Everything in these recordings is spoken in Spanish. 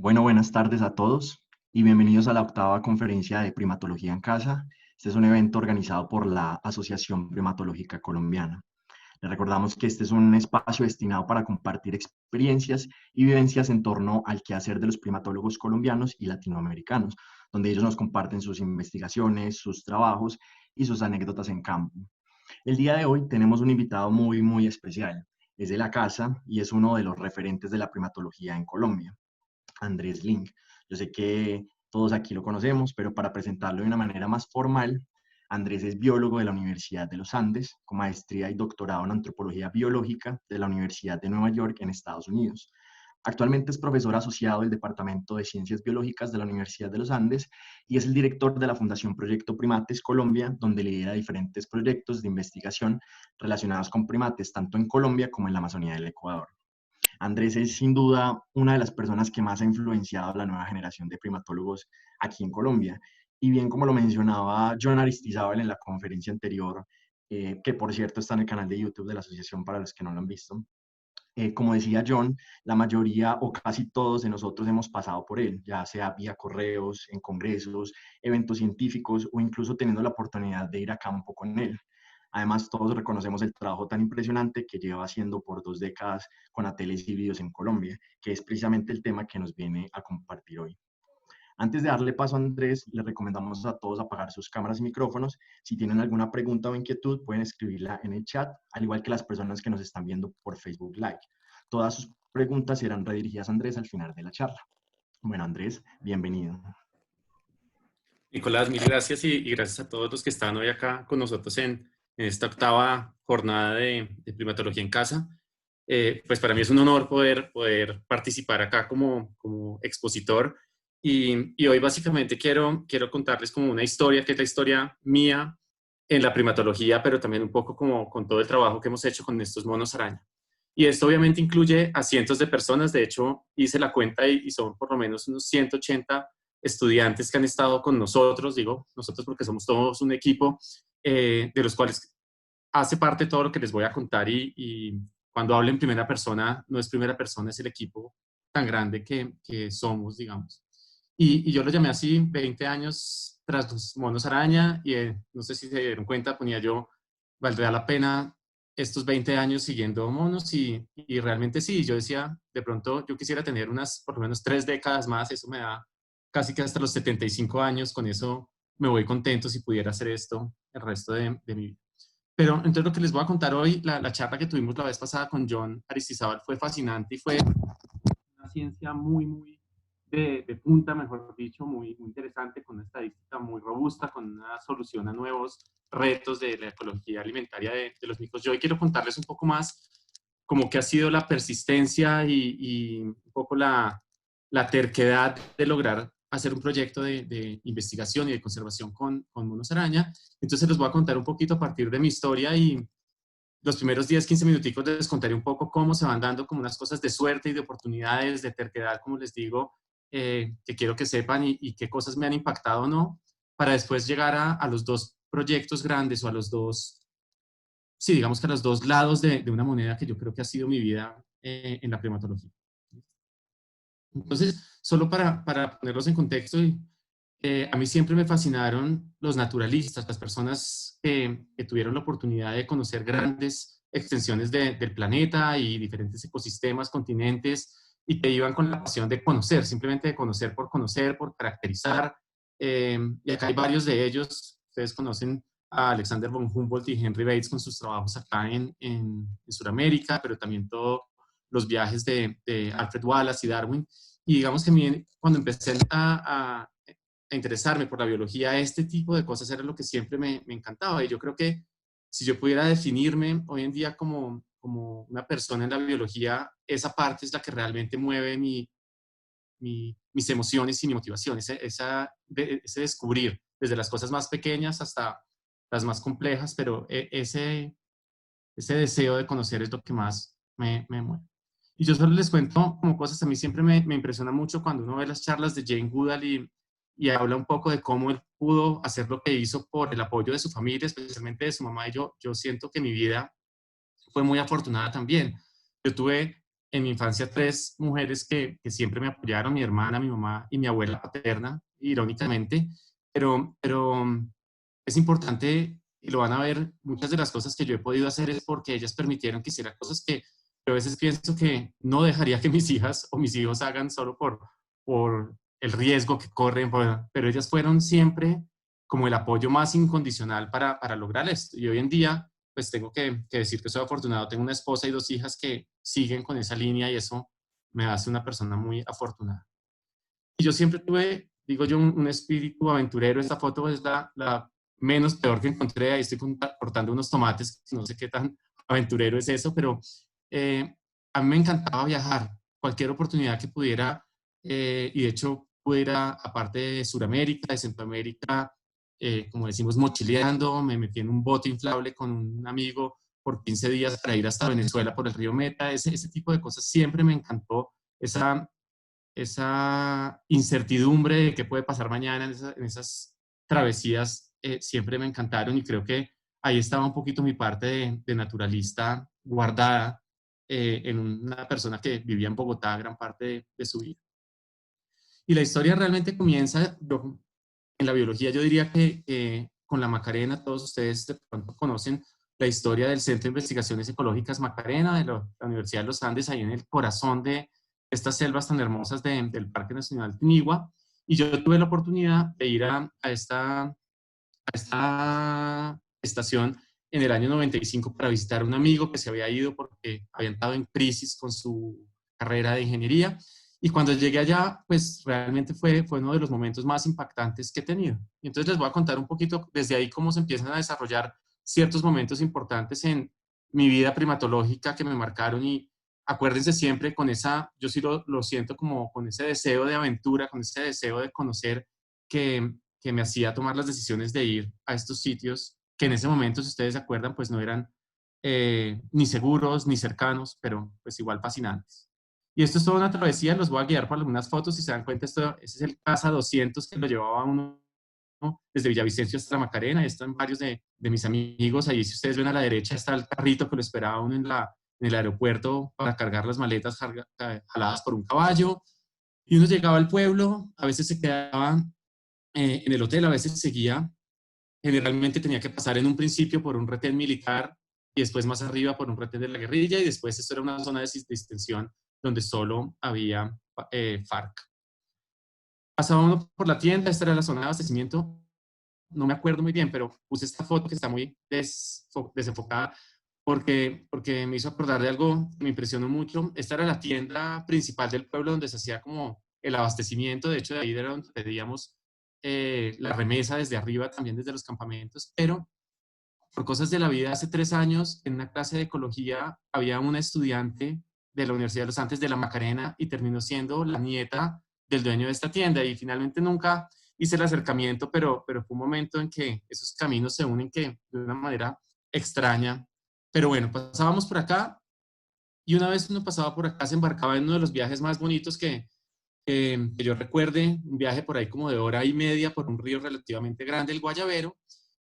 Bueno, buenas tardes a todos y bienvenidos a la octava conferencia de Primatología en Casa. Este es un evento organizado por la Asociación Primatológica Colombiana. Les recordamos que este es un espacio destinado para compartir experiencias y vivencias en torno al quehacer de los primatólogos colombianos y latinoamericanos, donde ellos nos comparten sus investigaciones, sus trabajos y sus anécdotas en campo. El día de hoy tenemos un invitado muy especial. Es de la casa y es uno de los referentes de la primatología en Colombia. Andrés Link. Yo sé que todos aquí lo conocemos, pero para presentarlo de una manera más formal, Andrés es biólogo de la Universidad de los Andes, con maestría y doctorado en antropología biológica de la Universidad de Nueva York en Estados Unidos. Actualmente es profesor asociado del Departamento de Ciencias Biológicas de la Universidad de los Andes y es el director de la Fundación Proyecto Primates Colombia, donde lidera diferentes proyectos de investigación relacionados con primates, tanto en Colombia como en la Amazonía del Ecuador. Andrés es sin duda una de las personas que más ha influenciado a la nueva generación de primatólogos aquí en Colombia. Y bien como lo mencionaba John Aristizábal en la conferencia anterior, que por cierto está en el canal de YouTube de la asociación para los que no lo han visto, como decía John, la mayoría o casi todos de nosotros hemos pasado por él, ya sea vía correos, en congresos, eventos científicos o incluso teniendo la oportunidad de ir a campo con él. Además, todos reconocemos el trabajo tan impresionante que lleva haciendo por 2 décadas con Ateles y Vídeos en Colombia, que es precisamente el tema que nos viene a compartir hoy. Antes de darle paso a Andrés, les recomendamos a todos apagar sus cámaras y micrófonos. Si tienen alguna pregunta o inquietud, pueden escribirla en el chat, al igual que las personas que nos están viendo por Facebook Live. Todas sus preguntas serán redirigidas a Andrés al final de la charla. Bueno, Andrés, bienvenido. Nicolás, mil gracias y gracias a todos los que están hoy acá con nosotros en esta octava jornada de primatología en casa. Pues para mí es un honor poder participar acá como expositor y hoy básicamente quiero contarles como una historia que es la historia mía en la primatología, pero también un poco como con todo el trabajo que hemos hecho con estos monos araña. Y esto obviamente incluye a cientos de personas. De hecho hice la cuenta y son por lo menos unos 180 estudiantes que han estado con nosotros, digo nosotros porque somos todos un equipo, de los cuales hace parte todo lo que les voy a contar y cuando hablo en primera persona, no es primera persona, es el equipo tan grande que somos, digamos. Y yo lo llamé así, 20 años tras los monos araña, y no sé si se dieron cuenta, ponía yo, valdría la pena estos 20 años siguiendo monos, y realmente sí, yo decía, de pronto yo quisiera tener unas, por lo menos 3 décadas más, eso me da casi que hasta los 75 años, con eso me voy contento si pudiera hacer esto el resto de mi vida. Pero entonces lo que les voy a contar hoy, la charla que tuvimos la vez pasada con John Aristizábal fue fascinante y fue una ciencia muy de punta, mejor dicho, muy interesante, con una estadística muy robusta, con una solución a nuevos retos de la ecología alimentaria de los micos. Yo hoy quiero contarles un poco más como que ha sido la persistencia y un poco la terquedad de lograr hacer un proyecto de investigación y de conservación con monos araña. Entonces les voy a contar un poquito a partir de mi historia y los primeros 10, 15 minuticos les contaré un poco cómo se van dando como unas cosas de suerte y de oportunidades, de terquedad, como les digo, que quiero que sepan y qué cosas me han impactado o no, para después llegar a los dos proyectos grandes o a los dos, sí, digamos que a los dos lados de una moneda que yo creo que ha sido mi vida en la primatología. Entonces, solo para ponerlos en contexto, a mí siempre me fascinaron los naturalistas, las personas que tuvieron la oportunidad de conocer grandes extensiones del planeta y diferentes ecosistemas, continentes, y que iban con la pasión de conocer, simplemente de conocer, por caracterizar. Y acá hay varios de ellos. Ustedes conocen a Alexander von Humboldt y Henry Bates con sus trabajos acá en Sudamérica, pero también todos los viajes de Alfred Wallace y Darwin. Y digamos que a mí, cuando empecé a interesarme por la biología, este tipo de cosas era lo que siempre me encantaba. Y yo creo que si yo pudiera definirme hoy en día como una persona en la biología, esa parte es la que realmente mueve mis emociones y mi motivación, ese descubrir, desde las cosas más pequeñas hasta las más complejas, pero ese deseo de conocer es lo que más me mueve. Y yo solo les cuento como cosas, a mí siempre me impresiona mucho cuando uno ve las charlas de Jane Goodall y habla un poco de cómo él pudo hacer lo que hizo por el apoyo de su familia, especialmente de su mamá. Y yo siento que mi vida fue muy afortunada también. Yo tuve en mi infancia 3 mujeres que siempre me apoyaron, mi hermana, mi mamá y mi abuela paterna, irónicamente, pero es importante, y lo van a ver, muchas de las cosas que yo he podido hacer es porque ellas permitieron que hiciera cosas que yo a veces pienso que no dejaría que mis hijas o mis hijos hagan solo por el riesgo que corren, pero ellas fueron siempre como el apoyo más incondicional para lograr esto. Y hoy en día, pues tengo que decir que soy afortunado. Tengo una esposa y 2 hijas que siguen con esa línea y eso me hace una persona muy afortunada. Y yo siempre tuve, digo yo, un espíritu aventurero. Esta foto es la menos peor que encontré. Ahí estoy cortando unos tomates. No sé qué tan aventurero es eso, pero a mí me encantaba viajar. Cualquier oportunidad que pudiera, y de hecho pudiera, aparte de Sudamérica, de Centroamérica, como decimos, mochileando, me metí en un bote inflable con un amigo por 15 días para ir hasta Venezuela por el río Meta. Ese tipo de cosas siempre me encantó. Esa incertidumbre de qué puede pasar mañana en esas travesías siempre me encantaron y creo que ahí estaba un poquito mi parte de naturalista guardada en una persona que vivía en Bogotá gran parte de su vida. Y la historia realmente comienza, en la biología yo diría que con la Macarena, todos ustedes de pronto conocen la historia del Centro de Investigaciones Ecológicas Macarena de la Universidad de los Andes, ahí en el corazón de estas selvas tan hermosas del Parque Nacional Tinigua. Y yo tuve la oportunidad de ir a esta estación en el año 95 para visitar a un amigo que se había ido porque había entrado en crisis con su carrera de ingeniería. Y cuando llegué allá, pues realmente fue uno de los momentos más impactantes que he tenido. Y entonces les voy a contar un poquito desde ahí cómo se empiezan a desarrollar ciertos momentos importantes en mi vida primatológica que me marcaron. Y acuérdense siempre con esa, yo sí lo siento como con ese deseo de aventura, con ese deseo de conocer que me hacía tomar las decisiones de ir a estos sitios que en ese momento, si ustedes se acuerdan, pues no eran ni seguros ni cercanos, pero pues igual fascinantes. Y esto es toda una travesía, los voy a guiar por algunas fotos. Si se dan cuenta, ese es el Casa 200 que lo llevaba uno desde Villavicencio hasta la Macarena. Ahí están varios de mis amigos. Ahí, si ustedes ven a la derecha, está el carrito que lo esperaba uno en el aeropuerto para cargar las maletas jaladas por un caballo. Y uno llegaba al pueblo, a veces se quedaba en el hotel, a veces seguía. Generalmente tenía que pasar en un principio por un retén militar y después más arriba por un retén de la guerrilla y después esto era una zona de distensión donde solo había FARC. Pasaba uno por la tienda, esta era la zona de abastecimiento, no me acuerdo muy bien, pero puse esta foto que está muy desenfocada porque me hizo acordar de algo que me impresionó mucho. Esta era la tienda principal del pueblo donde se hacía como el abastecimiento, de hecho de ahí era donde pedíamos la remesa desde arriba, también desde los campamentos, pero por cosas de la vida, hace 3 años, en una clase de ecología, había una estudiante de la Universidad de los Andes de la Macarena y terminó siendo la nieta del dueño de esta tienda y finalmente nunca hice el acercamiento, pero fue un momento en que esos caminos se unen que de una manera extraña. Pero bueno, pasábamos por acá y una vez uno pasaba por acá se embarcaba en uno de los viajes más bonitos que yo recuerde, un viaje por ahí como de hora y media por un río relativamente grande, el Guayabero,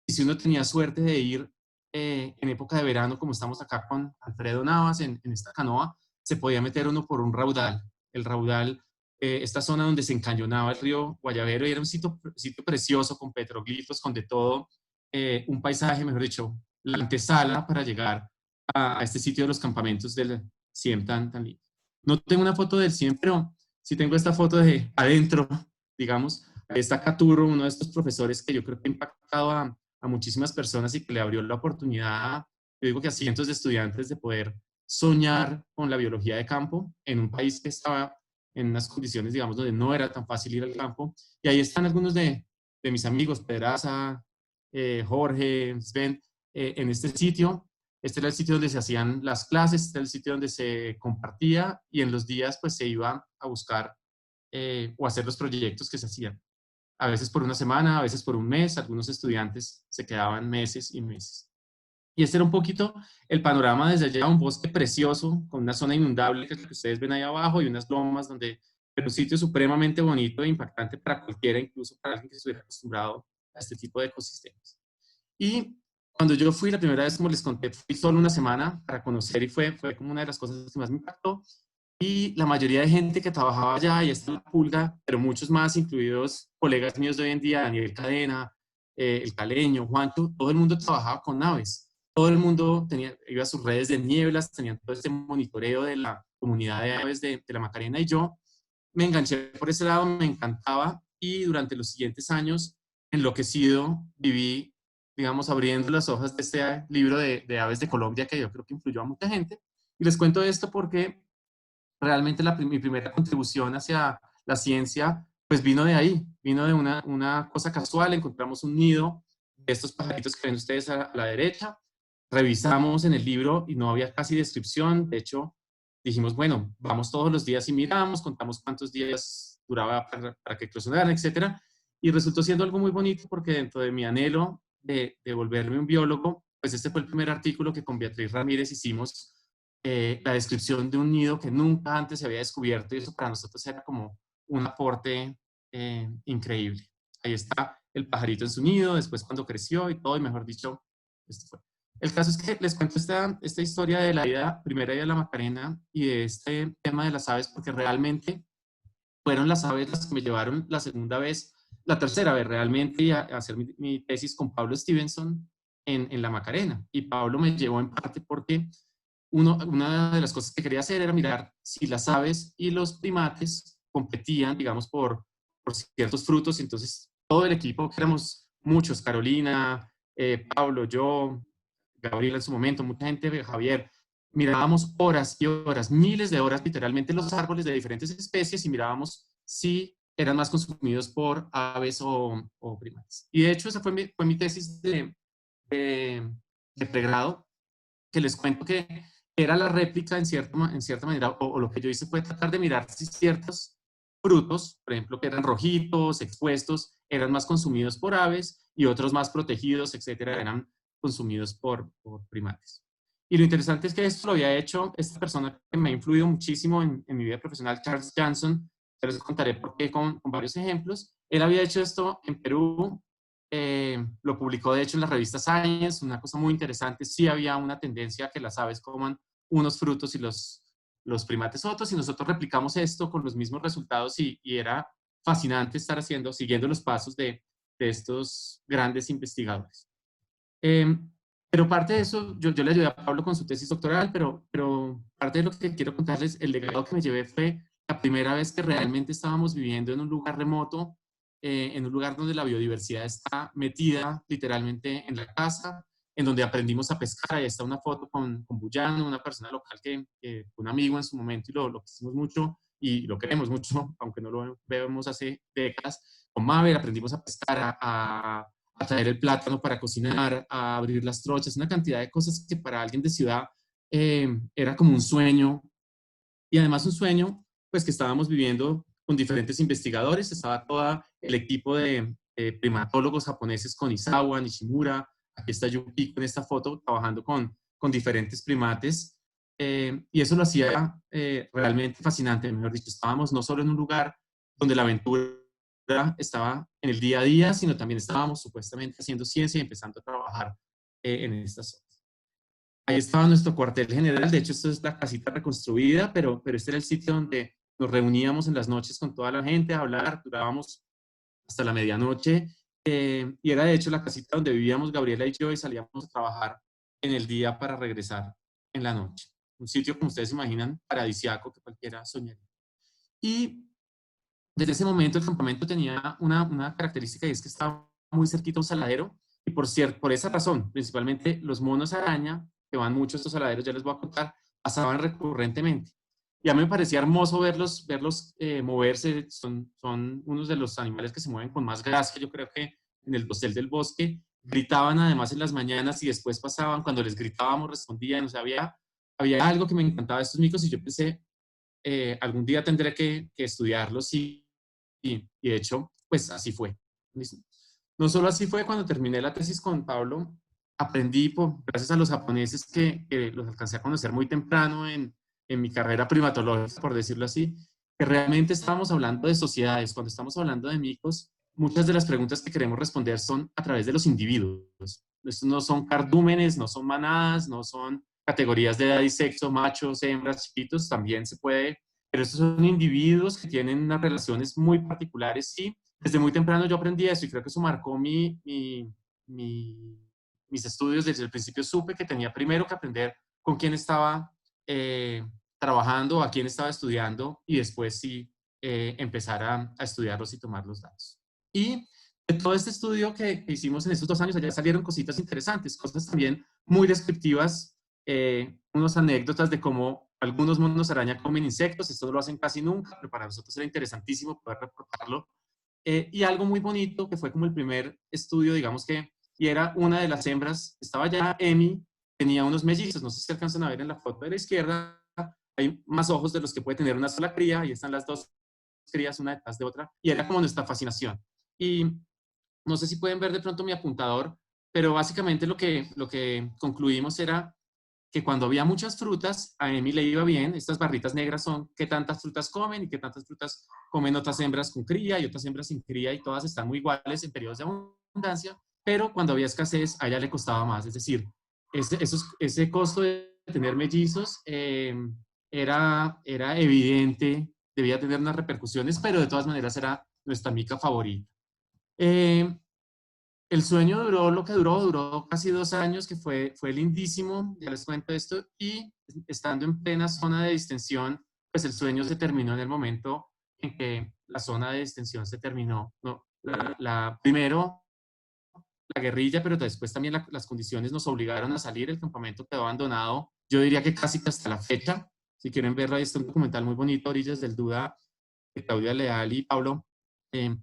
y si uno tenía suerte de ir en época de verano, como estamos acá con Alfredo Navas en esta canoa, se podía meter uno por un raudal. El raudal, esta zona donde se encañonaba el río Guayabero, y era un sitio precioso con petroglifos, con de todo, un paisaje, mejor dicho, la antesala para llegar a este sitio de los campamentos del CIEM tan lindo. No tengo una foto del CIEM, pero sí tengo esta foto de adentro, digamos. Ahí está Caturo, uno de estos profesores que yo creo que ha impactado a muchísimas personas y que le abrió la oportunidad, yo digo que a cientos de estudiantes de poder soñar con la biología de campo en un país que estaba en unas condiciones, digamos, donde no era tan fácil ir al campo. Y ahí están algunos de mis amigos, Pedraza, Jorge, Sven, en este sitio. Este era el sitio donde se hacían las clases, este era el sitio donde se compartía y en los días pues se iba a buscar o hacer los proyectos que se hacían. A veces por una semana, a veces por un mes, algunos estudiantes se quedaban meses y meses. Y este era un poquito el panorama desde allá, un bosque precioso, con una zona inundable que es lo que ustedes ven ahí abajo y unas lomas donde, pero un sitio supremamente bonito e impactante para cualquiera, incluso para alguien que estuviera acostumbrado a este tipo de ecosistemas. Y cuando yo fui la primera vez, como les conté, fui solo una semana para conocer y fue como una de las cosas que más me impactó. y la mayoría de gente que trabajaba allá, y está la pulga, pero muchos más, incluidos colegas míos de hoy en día, Daniel Cadena, el Caleño, Juancho, todo el mundo trabajaba con aves. Todo el mundo iba a sus redes de nieblas, tenían todo este monitoreo de la comunidad de aves de la Macarena, y yo me enganché por ese lado, me encantaba, y durante los siguientes años, enloquecido, viví, digamos, abriendo las hojas de este libro de aves de Colombia, que yo creo que influyó a mucha gente. Y les cuento esto porque realmente mi primera contribución hacia la ciencia, pues vino de ahí, vino de una cosa casual. Encontramos un nido de estos pajaritos que ven ustedes a la derecha, revisamos en el libro y no había casi descripción. De hecho, dijimos, bueno, vamos todos los días y miramos, contamos cuántos días duraba para que eclosionaran, etcétera. Y resultó siendo algo muy bonito porque dentro de mi anhelo de volverme un biólogo, pues este fue el primer artículo que con Beatriz Ramírez hicimos, la descripción de un nido que nunca antes se había descubierto, y eso para nosotros era como un aporte increíble. Ahí está el pajarito en su nido, después cuando creció y todo, y mejor dicho, esto fue. El caso es que les cuento esta historia de la primera ida de la Macarena y de este tema de las aves, porque realmente fueron las aves las que me llevaron la segunda vez, la tercera vez realmente, a hacer mi tesis con Pablo Stevenson en la Macarena. Y Pablo me llevó en parte porque una de las cosas que quería hacer era mirar si las aves y los primates competían, digamos, por ciertos frutos. Y entonces todo el equipo, que éramos muchos, Carolina, Pablo, yo, Gabriela en su momento, mucha gente, Javier, mirábamos horas y horas, miles de horas, literalmente, los árboles de diferentes especies, y mirábamos si eran más consumidos por aves o primates. Y de hecho, esa fue mi tesis de pregrado, que les cuento que era la réplica en cierta manera, o lo que yo hice fue tratar de mirar si ciertos frutos, por ejemplo, que eran rojitos, expuestos, eran más consumidos por aves, y otros más protegidos, etcétera, eran consumidos por primates. Y lo interesante es que esto lo había hecho esta persona que me ha influido muchísimo en mi vida profesional, Charles Janson. Ya les contaré por qué con varios ejemplos. Él había hecho esto en Perú, lo publicó de hecho en la revista Science, una cosa muy interesante. Sí había una tendencia a que las aves coman unos frutos y los primates otros, y nosotros replicamos esto con los mismos resultados, y era fascinante estar siguiendo los pasos de estos grandes investigadores. Eh, pero parte de eso, yo le ayudé a Pablo con su tesis doctoral, pero parte de lo que quiero contarles, el legado que me llevé, fue la primera vez que realmente estábamos viviendo en un lugar remoto, en un lugar donde la biodiversidad está metida literalmente en la casa, en donde aprendimos a pescar. Ahí está una foto con Buyano, una persona local que fue un amigo en su momento, y lo quisimos mucho y lo queremos mucho, aunque no lo vemos hace décadas. Con Mabel aprendimos a pescar, a traer el plátano para cocinar, a abrir las trochas, una cantidad de cosas que para alguien de ciudad era como un sueño, y además un sueño pues que estábamos viviendo con diferentes investigadores. Estaba todo el equipo de primatólogos japoneses con Isawa, Nishimura, aquí está Yukiko en esta foto, trabajando con diferentes primates, y eso lo hacía realmente fascinante. Mejor dicho, estábamos no solo en un lugar donde la aventura estaba en el día a día, sino también estábamos supuestamente haciendo ciencia y empezando a trabajar en estas zonas. Ahí estaba nuestro cuartel general. De hecho, esto es la casita reconstruida, pero este era el sitio donde nos reuníamos en las noches con toda la gente a hablar, durábamos hasta la medianoche, y era de hecho la casita donde vivíamos Gabriela y yo, y salíamos a trabajar en el día para regresar en la noche. Un sitio, como ustedes imaginan, paradisiaco, que cualquiera soñaría. Y desde ese momento el campamento tenía una característica, y es que estaba muy cerquita a un saladero, y por esa razón, principalmente los monos araña, que van mucho a estos saladeros, ya les voy a contar, pasaban recurrentemente. Y a mí me parecía hermoso verlos moverse. Son unos de los animales que se mueven con más gracia, yo creo, que en el dosel del bosque. Gritaban además en las mañanas, y después pasaban, cuando les gritábamos respondían. O sea, había algo que me encantaba de estos micos, y yo pensé, algún día tendré que estudiarlos, y de hecho, pues así fue. No solo así fue, cuando terminé la tesis con Pablo, aprendí, gracias a los japoneses que los alcancé a conocer muy temprano en mi carrera primatológica, por decirlo así, que realmente estábamos hablando de sociedades. Cuando estamos hablando de micos, muchas de las preguntas que queremos responder son a través de los individuos. Estos no son cardúmenes, no son manadas, no son categorías de edad y sexo, machos, hembras, chiquitos. También se puede pero estos son individuos que tienen unas relaciones muy particulares y desde muy temprano yo aprendí eso y creo que eso marcó mis estudios. Desde el principio supe que tenía primero que aprender con quién estaba trabajando, a quién estaba estudiando y después sí empezar a estudiarlos y tomar los datos. Y de todo este estudio que hicimos en estos 2 años, allá salieron cositas interesantes, cosas también muy descriptivas, unas anécdotas de cómo algunos monos araña comen insectos, esto no lo hacen casi nunca, pero para nosotros era interesantísimo poder reportarlo. Y algo muy bonito que fue como el primer estudio, digamos que, y era una de las hembras, estaba ya Emi, tenía unos mellizos, no sé si alcanzan a ver en la foto de la izquierda, hay más ojos de los que puede tener una sola cría, y están las dos crías una detrás de otra, y era como nuestra fascinación. Y no sé si pueden ver de pronto mi apuntador, pero básicamente lo que concluimos era que cuando había muchas frutas, a Emi le iba bien. Estas barritas negras son qué tantas frutas comen y qué tantas frutas comen otras hembras con cría y otras hembras sin cría, y todas están muy iguales en periodos de abundancia, pero cuando había escasez a ella le costaba más. Es decir, ese costo de tener mellizos era evidente, debía tener unas repercusiones, pero de todas maneras era nuestra mica favorita. Eh, el sueño duró lo que duró casi 2 años, que fue lindísimo, ya les cuento esto, y estando en plena zona de distensión, pues el sueño se terminó en el momento en que la zona de distensión se terminó. No, primero la guerrilla, pero después también las condiciones nos obligaron a salir, el campamento quedó abandonado, yo diría que casi que hasta la fecha. Si quieren verlo, ahí está un documental muy bonito, Orillas del Duda, de Claudia Leal y Pablo, que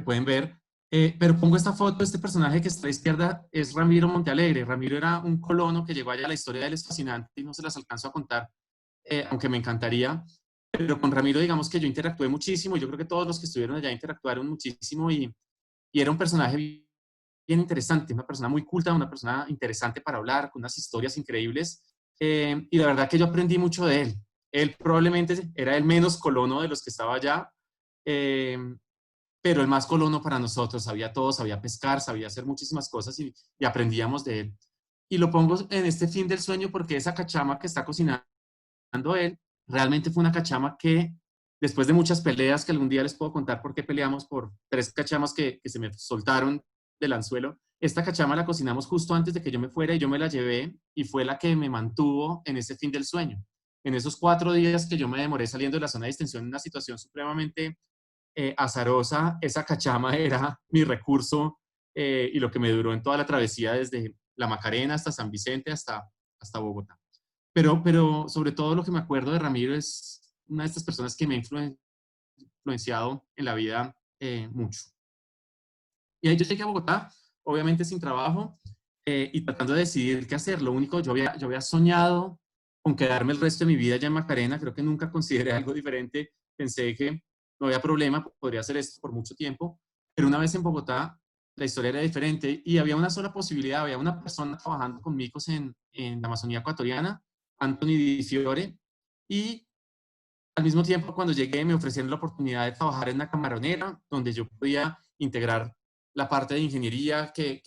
pueden ver. Pero pongo esta foto, este personaje que está a la izquierda es Ramiro Montealegre. Ramiro era un colono que llegó allá, la historia de él es fascinante y no se las alcanzo a contar, aunque me encantaría. Pero con Ramiro, digamos que yo interactué muchísimo, yo creo que todos los que estuvieron allá interactuaron muchísimo y era un personaje bien interesante, una persona muy culta, una persona interesante para hablar, con unas historias increíbles. Y la verdad que yo aprendí mucho de él. Él probablemente era el menos colono de los que estaba allá, eh, pero el más colono para nosotros. Sabía todo, sabía pescar, sabía hacer muchísimas cosas y aprendíamos de él. Y lo pongo en este fin del sueño porque esa cachama que está cocinando él, realmente fue una cachama que, después de muchas peleas, que algún día les puedo contar por qué peleamos por 3 cachamas que se me soltaron del anzuelo, esta cachama la cocinamos justo antes de que yo me fuera y yo me la llevé y fue la que me mantuvo en ese fin del sueño. En esos 4 días que yo me demoré saliendo de la zona de distensión en una situación supremamente azarosa, esa cachama era mi recurso y lo que me duró en toda la travesía desde La Macarena hasta San Vicente hasta Bogotá. Pero sobre todo lo que me acuerdo de Ramiro es una de estas personas que me ha influenciado en la vida mucho. Y ahí yo llegué a Bogotá, obviamente sin trabajo, y tratando de decidir qué hacer. Lo único, yo había soñado con quedarme el resto de mi vida allá en Macarena, creo que nunca consideré algo diferente, pensé que no había problema, podría hacer esto por mucho tiempo, pero una vez en Bogotá la historia era diferente y había una sola posibilidad, había una persona trabajando con micos en la Amazonía ecuatoriana, Anthony Di Fiore, y al mismo tiempo cuando llegué me ofrecieron la oportunidad de trabajar en una camaronera, donde yo podía integrar la parte de ingeniería que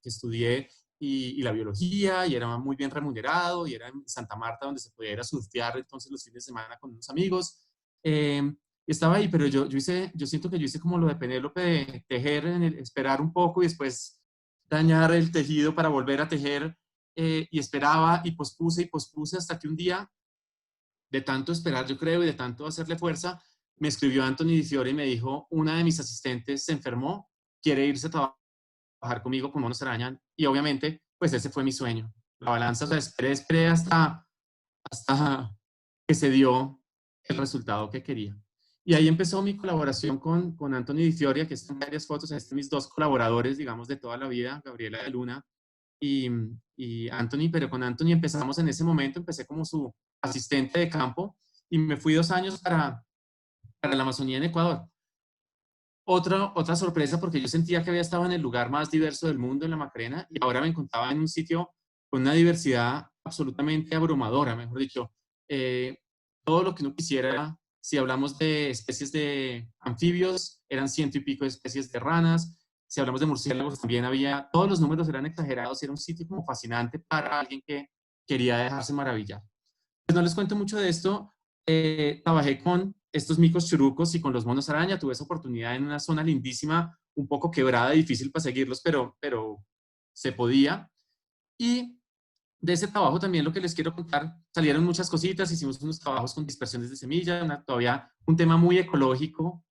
estudié y la biología, y era muy bien remunerado, y era en Santa Marta donde se podía ir a surfear entonces los fines de semana con unos amigos. Estaba ahí, pero yo siento que yo hice como lo de Penélope, de tejer, esperar un poco y después dañar el tejido para volver a tejer, y esperaba y pospuse hasta que un día, de tanto esperar, yo creo, y de tanto hacerle fuerza, me escribió Anthony Di Fiore y me dijo, una de mis asistentes se enfermó, quiere irse a trabajar conmigo con monos araña, y obviamente, pues ese fue mi sueño. La balanza, o sea, esperé hasta que se dio el resultado que quería. Y ahí empezó mi colaboración con Anthony Di Fiore, que están varias fotos, están mis 2 colaboradores, digamos, de toda la vida, Gabriela de Luna y, y Anthony, pero con Anthony empezamos en ese momento, empecé como su asistente de campo y me fui 2 años para la Amazonía en Ecuador. Otra sorpresa, porque yo sentía que había estado en el lugar más diverso del mundo, en la Macarena, y ahora me encontraba en un sitio con una diversidad absolutamente abrumadora, mejor dicho. Todo lo que uno quisiera, si hablamos de especies de anfibios, eran 100 y pico de especies de ranas. Si hablamos de murciélagos, también había, todos los números eran exagerados y era un sitio como fascinante para alguien que quería dejarse maravillar. Pues no les cuento mucho de esto, trabajé con estos micos churucos y con los monos araña. Tuve esa oportunidad en una zona lindísima, un poco quebrada, difícil para seguirlos, pero se podía. Y de ese trabajo también lo que les quiero contar, salieron muchas cositas, hicimos unos trabajos con dispersiones de semilla, todavía un tema muy ecológico,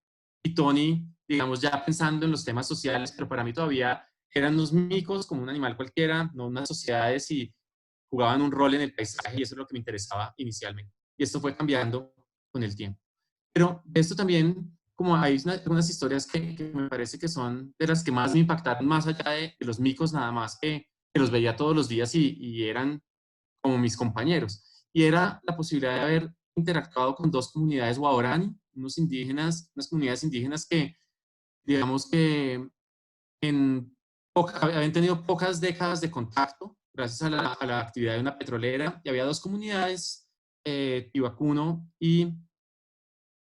y Tony, digamos, ya pensando en los temas sociales, pero para mí todavía eran unos micos como un animal cualquiera, no unas sociedades, y jugaban un rol en el paisaje, y eso es lo que me interesaba inicialmente. Y esto fue cambiando con el tiempo. Pero de esto también, como hay unas historias que me parece que son de las que más me impactaron, más allá de los micos nada más, que los veía todos los días y eran como mis compañeros. Y era la posibilidad de haber interactuado con dos comunidades guaraní, unos indígenas, unas comunidades indígenas que, digamos que habían tenido pocas décadas de contacto gracias a la actividad de una petrolera, y había dos comunidades, Tibacuno y,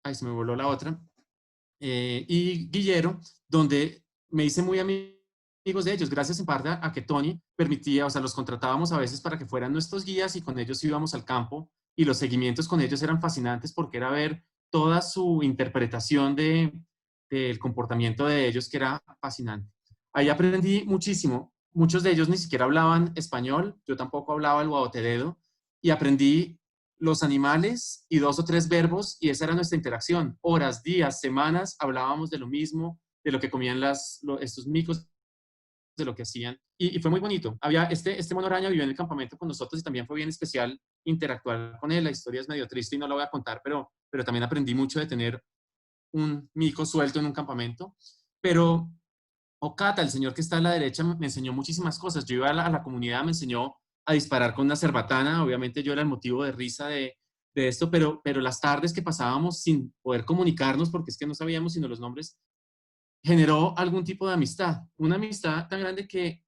ahí se me voló la otra, y Guillero, donde me hice muy amigos de ellos, gracias en parte a que Tony permitía, o sea, los contratábamos a veces para que fueran nuestros guías y con ellos íbamos al campo, y los seguimientos con ellos eran fascinantes porque era ver toda su interpretación del comportamiento de ellos, que era fascinante. Ahí aprendí muchísimo. Muchos de ellos ni siquiera hablaban español, yo tampoco hablaba el guaoteredo, y aprendí los animales y dos o tres verbos, y esa era nuestra interacción. Horas, días, semanas, hablábamos de lo mismo, de lo que comían estos micos, de lo que hacían, y fue muy bonito. Había este mono araña vivió en el campamento con nosotros y también fue bien especial interactuar con él. La historia es medio triste y no la voy a contar, pero también aprendí mucho de tener un mico suelto en un campamento. Pero Okata, el señor que está a la derecha, me enseñó muchísimas cosas. Yo iba a la comunidad, me enseñó a disparar con una cerbatana. Obviamente yo era el motivo de risa de esto, pero las tardes que pasábamos sin poder comunicarnos, porque es que no sabíamos sino los nombres, generó algún tipo de amistad. Una amistad tan grande que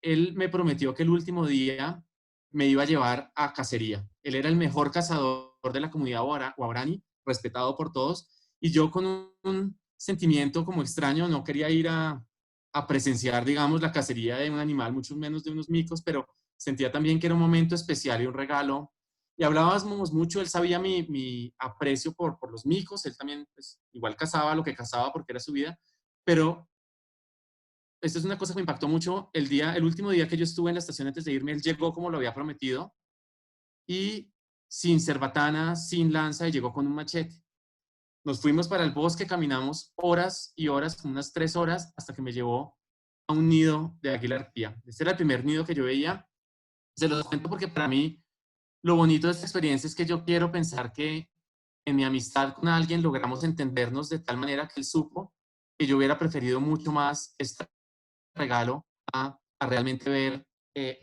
él me prometió que el último día me iba a llevar a cacería. Él era el mejor cazador de la comunidad guaraní, respetado por todos, y yo con un sentimiento como extraño no quería ir a presenciar, digamos, la cacería de un animal, mucho menos de unos micos, pero sentía también que era un momento especial y un regalo. Y hablábamos mucho, él sabía mi aprecio por los micos, él también pues, igual cazaba lo que cazaba porque era su vida, pero esto es una cosa que me impactó mucho. El último día que yo estuve en la estación antes de irme, él llegó como lo había prometido, y sin cerbatana, sin lanza, y llegó con un machete. Nos fuimos para el bosque, caminamos horas y horas, unas 3 horas, hasta que me llevó a un nido de águila arpía. Este era el primer nido que yo veía. Se los cuento porque para mí lo bonito de esta experiencia es que yo quiero pensar que en mi amistad con alguien logramos entendernos de tal manera que él supo que yo hubiera preferido mucho más este regalo a realmente ver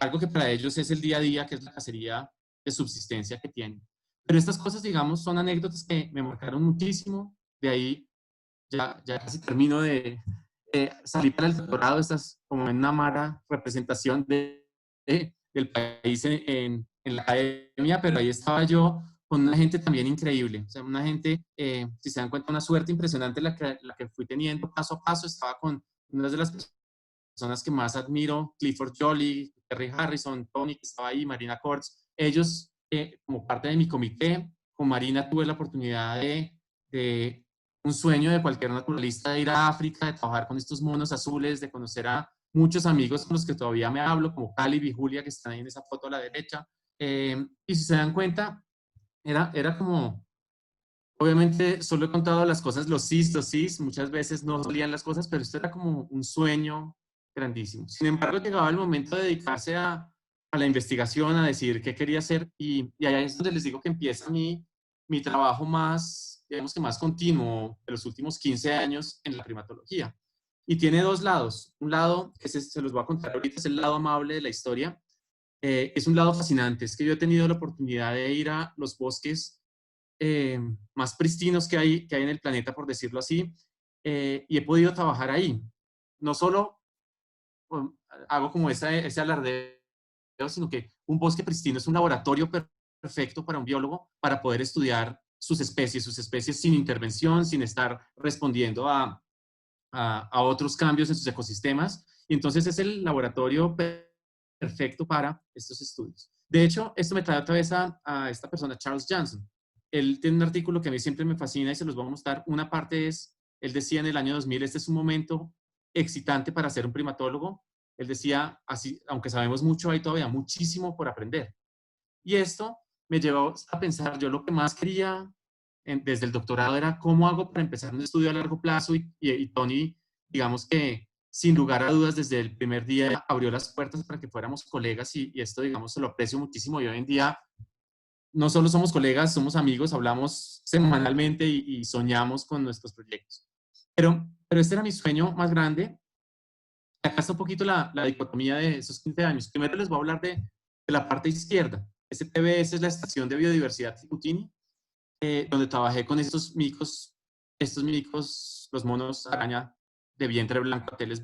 algo que para ellos es el día a día, que es la cacería de subsistencia que tienen. Pero estas cosas, digamos, son anécdotas que me marcaron muchísimo. De ahí ya casi termino de salir para el doctorado. Estás como en una mala representación del país en la academia, pero ahí estaba yo con una gente también increíble. O sea, una gente, si se dan cuenta, una suerte impresionante la que fui teniendo paso a paso. Estaba con una de las personas que más admiro, Clifford Jolie, Terry Harrison, Tony, que estaba ahí, Marina Corts. Ellos, como parte de mi comité, con Marina tuve la oportunidad de un sueño de cualquier naturalista, de ir a África, de trabajar con estos monos azules, de conocer a muchos amigos con los que todavía me hablo, como Calib y Julia, que están ahí en esa foto a la derecha. Y si se dan cuenta, era como, obviamente solo he contado las cosas, los sís, muchas veces no salían las cosas, pero esto era como un sueño grandísimo. Sin embargo, llegaba el momento de dedicarse a la investigación, a decidir qué quería hacer, y allá es donde les digo que empieza mi trabajo más, digamos que más continuo de los últimos 15 años en la primatología. Y tiene dos lados. Un lado, que se los voy a contar ahorita, es el lado amable de la historia. Es un lado fascinante, es que yo he tenido la oportunidad de ir a los bosques más pristinos que hay en el planeta, por decirlo así, y he podido trabajar ahí. No solo um, hago como ese alardeo, sino que un bosque pristino es un laboratorio perfecto para un biólogo para poder estudiar sus especies sin intervención, sin estar respondiendo a otros cambios en sus ecosistemas. Y entonces es el laboratorio perfecto para estos estudios. De hecho, esto me trae otra vez a esta persona, Charles Johnson. él tiene un artículo que a mí siempre me fascina y se los voy a mostrar. Una parte es, él decía en el año 2000, este es un momento excitante para ser un primatólogo. Él decía, así, aunque sabemos mucho, hay todavía muchísimo por aprender. Y esto me llevó a pensar, yo lo que más quería desde el doctorado era cómo hago para empezar un estudio a largo plazo y Tony, digamos que sin lugar a dudas, desde el primer día abrió las puertas para que fuéramos colegas y esto, digamos, se lo aprecio muchísimo. Y hoy en día no solo somos colegas, somos amigos, hablamos semanalmente y soñamos con nuestros proyectos. Pero este era mi sueño más grande. Acá está un poquito la dicotomía de esos 15 años. Primero les voy a hablar de la parte izquierda. STBS es la Estación de Biodiversidad Ticutini, donde trabajé con estos micos, los monos araña de vientre blanco, Ateles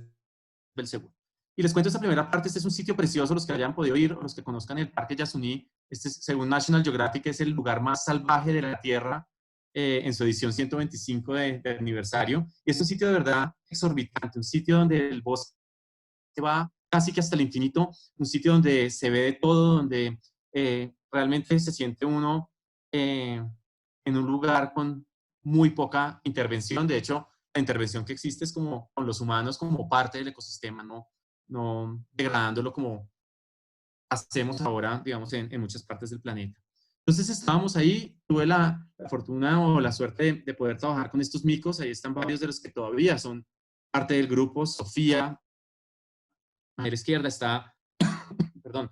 Belcebú. Y les cuento esta primera parte. Este es un sitio precioso, los que hayan podido ir, o los que conozcan el Parque Yasuní. Este, según National Geographic, es el lugar más salvaje de la Tierra, en su edición 125 de aniversario. Y es un sitio de verdad exorbitante, un sitio donde el bosque va casi que hasta el infinito, un sitio donde se ve de todo, donde realmente se siente uno en un lugar con muy poca intervención. De hecho, la intervención que existe es como con los humanos como parte del ecosistema, no degradándolo como hacemos ahora, digamos, en muchas partes del planeta. Entonces estábamos ahí, tuve la fortuna o la suerte de poder trabajar con estos micos. Ahí están varios de los que todavía son parte del grupo. Sofía, a la izquierda está, perdón,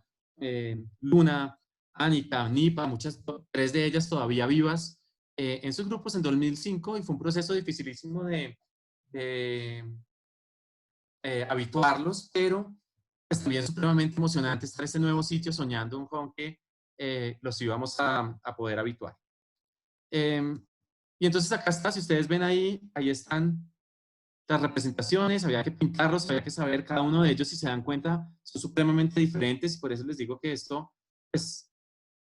Luna, Anita, Nipa, tres de ellas todavía vivas en sus grupos en 2005, y fue un proceso dificilísimo de habituarlos, pero pues, también supremamente emocionante estar en este nuevo sitio soñando con que los íbamos a poder habituar. Y entonces acá está, si ustedes ven ahí están las representaciones, había que pintarlos, había que saber cada uno de ellos, si se dan cuenta, son supremamente diferentes, y por eso les digo que esto pues,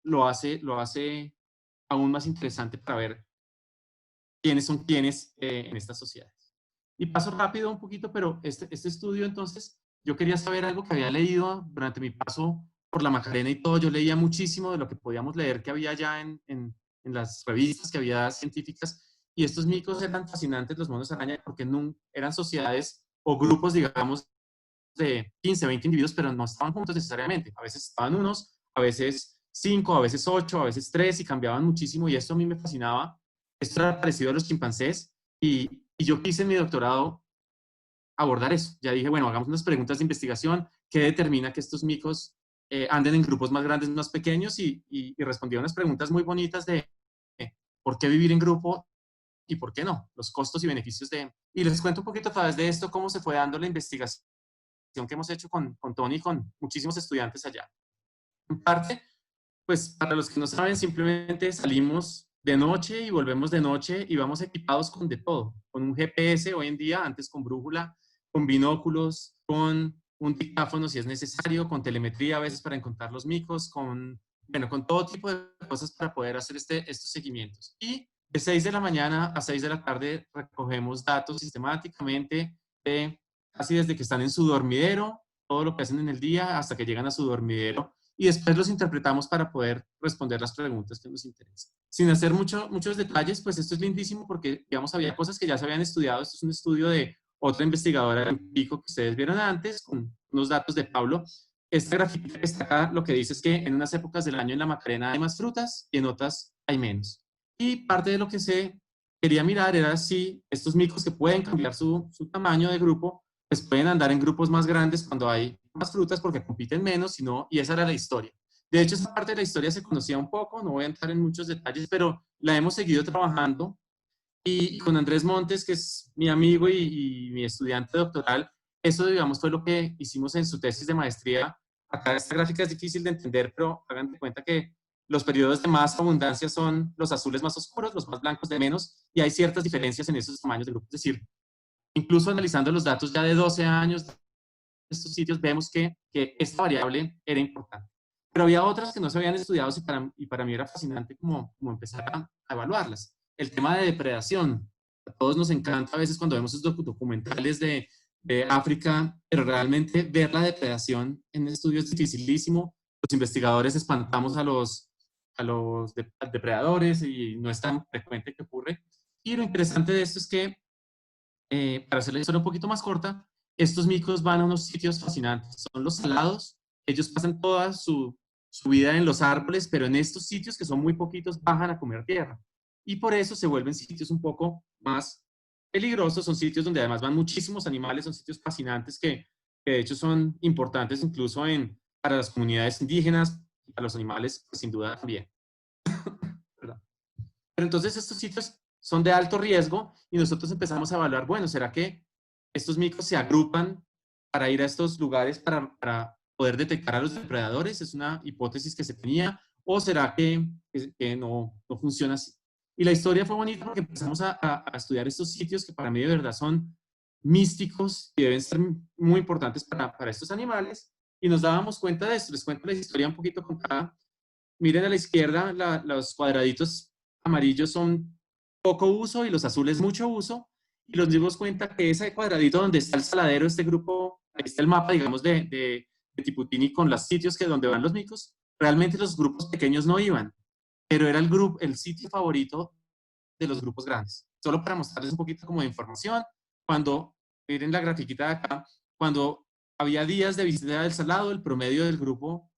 lo hace aún más interesante para ver quiénes son quiénes en estas sociedades. Y paso rápido un poquito, pero este estudio, entonces, yo quería saber algo que había leído durante mi paso por la Macarena y todo. Yo leía muchísimo de lo que podíamos leer que había ya en las revistas que había científicas, y estos micos eran fascinantes, los monos araña, porque no, eran sociedades o grupos, digamos, de 15, 20 individuos, pero no estaban juntos necesariamente. A veces estaban unos, a veces 5, a veces 8, a veces 3, y cambiaban muchísimo, y esto a mí me fascinaba. Esto era parecido a los chimpancés, y yo quise en mi doctorado abordar eso. Ya dije, bueno, hagamos unas preguntas de investigación. ¿Qué determina que estos micos anden en grupos más grandes, más pequeños? Y respondí a unas preguntas muy bonitas de por qué vivir en grupo y por qué no, los costos y beneficios de... Y les cuento un poquito a través de esto cómo se fue dando la investigación que hemos hecho con Tony y con muchísimos estudiantes allá. En parte, pues para los que no saben, simplemente salimos de noche y volvemos de noche y vamos equipados con de todo, con un GPS hoy en día, antes con brújula, con binóculos, con un dictáfono si es necesario, con telemetría a veces para encontrar los micos, con todo tipo de cosas para poder hacer estos seguimientos. Y de 6 de la mañana a 6 de la tarde recogemos datos sistemáticamente casi desde que están en su dormidero, todo lo que hacen en el día hasta que llegan a su dormidero, y después los interpretamos para poder responder las preguntas que nos interesan. Sin hacer muchos detalles, pues esto es lindísimo porque, digamos, había cosas que ya se habían estudiado. Esto es un estudio de otra investigadora de Pico que ustedes vieron antes, con unos datos de Pablo. Esta gráfica que está acá lo que dice es que en unas épocas del año en la Macarena hay más frutas y en otras hay menos. Y parte de lo que se quería mirar era si estos micos que pueden cambiar su tamaño de grupo, pues pueden andar en grupos más grandes cuando hay más frutas porque compiten menos, y esa era la historia. De hecho, esa parte de la historia se conocía un poco, no voy a entrar en muchos detalles, pero la hemos seguido trabajando, y con Andrés Montes, que es mi amigo y mi estudiante doctoral, eso, digamos, fue lo que hicimos en su tesis de maestría. Acá esta gráfica es difícil de entender, pero hagan de cuenta que los periodos de más abundancia son los azules más oscuros, los más blancos de menos, y hay ciertas diferencias en esos tamaños de grupos. Es decir, incluso analizando los datos ya de 12 años de estos sitios, vemos que esta variable era importante. Pero había otras que no se habían estudiado, y para mí era fascinante como empezar a evaluarlas. El tema de depredación. A todos nos encanta a veces cuando vemos esos documentales de África, pero realmente ver la depredación en estudios es dificilísimo. Los investigadores espantamos a los depredadores y no es tan frecuente que ocurre. Y lo interesante de esto es que, para hacer la historia un poquito más corta, estos micos van a unos sitios fascinantes. Son los salados. Ellos pasan toda su vida en los árboles, pero en estos sitios, que son muy poquitos, bajan a comer tierra. Y por eso se vuelven sitios un poco más peligrosos. Son sitios donde además van muchísimos animales, son sitios fascinantes que de hecho son importantes incluso para las comunidades indígenas y para los animales, pues sin duda también. ¿Verdad? Pero entonces estos sitios son de alto riesgo y nosotros empezamos a evaluar, bueno, ¿será que estos micos se agrupan para ir a estos lugares para poder detectar a los depredadores? Es una hipótesis que se tenía. ¿O será que no funciona así? Y la historia fue bonita porque empezamos a estudiar estos sitios que para mí de verdad son místicos y deben ser muy importantes para estos animales. Y nos dábamos cuenta de esto. Les cuento la historia un poquito contada. Miren a la izquierda, los cuadraditos amarillos son poco uso y los azules mucho uso. Y nos dimos cuenta que ese cuadradito donde está el saladero, este grupo, ahí está el mapa, digamos, de Tiputini con los sitios donde van los micos. Realmente los grupos pequeños no iban, pero era el sitio favorito de los grupos grandes. Solo para mostrarles un poquito como de información, cuando, miren la grafiquita de acá, cuando había días de visita del salado, el promedio del grupo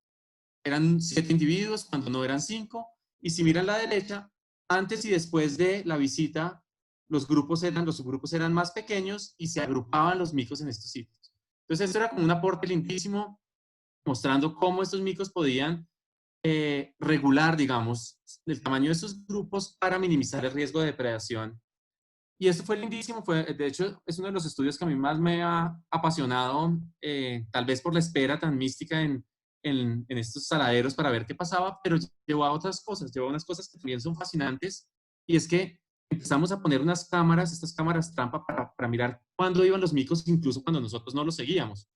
eran 7 individuos, cuando no eran 5. Y si miran la derecha, antes y después de la visita, los grupos eran más pequeños y se agrupaban los micos en estos sitios. Entonces, esto era como un aporte lindísimo, mostrando cómo estos micos podían regular, digamos, el tamaño de estos grupos para minimizar el riesgo de depredación. Y esto fue lindísimo, de hecho, es uno de los estudios que a mí más me ha apasionado, tal vez por la espera tan mística en estos saladeros para ver qué pasaba, pero llevó a otras cosas, llevó a unas cosas que también son fascinantes, y es que empezamos a poner unas cámaras, estas cámaras trampa, para mirar cuándo iban los micos, incluso cuando nosotros no los seguíamos.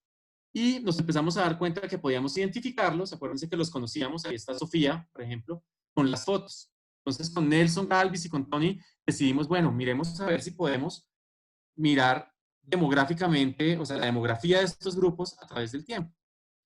Y nos empezamos a dar cuenta de que podíamos identificarlos. Acuérdense que los conocíamos. Ahí está Sofía, por ejemplo, con las fotos. Entonces, con Nelson Galvis y con Tony decidimos, bueno, miremos a ver si podemos mirar demográficamente, o sea, la demografía de estos grupos a través del tiempo.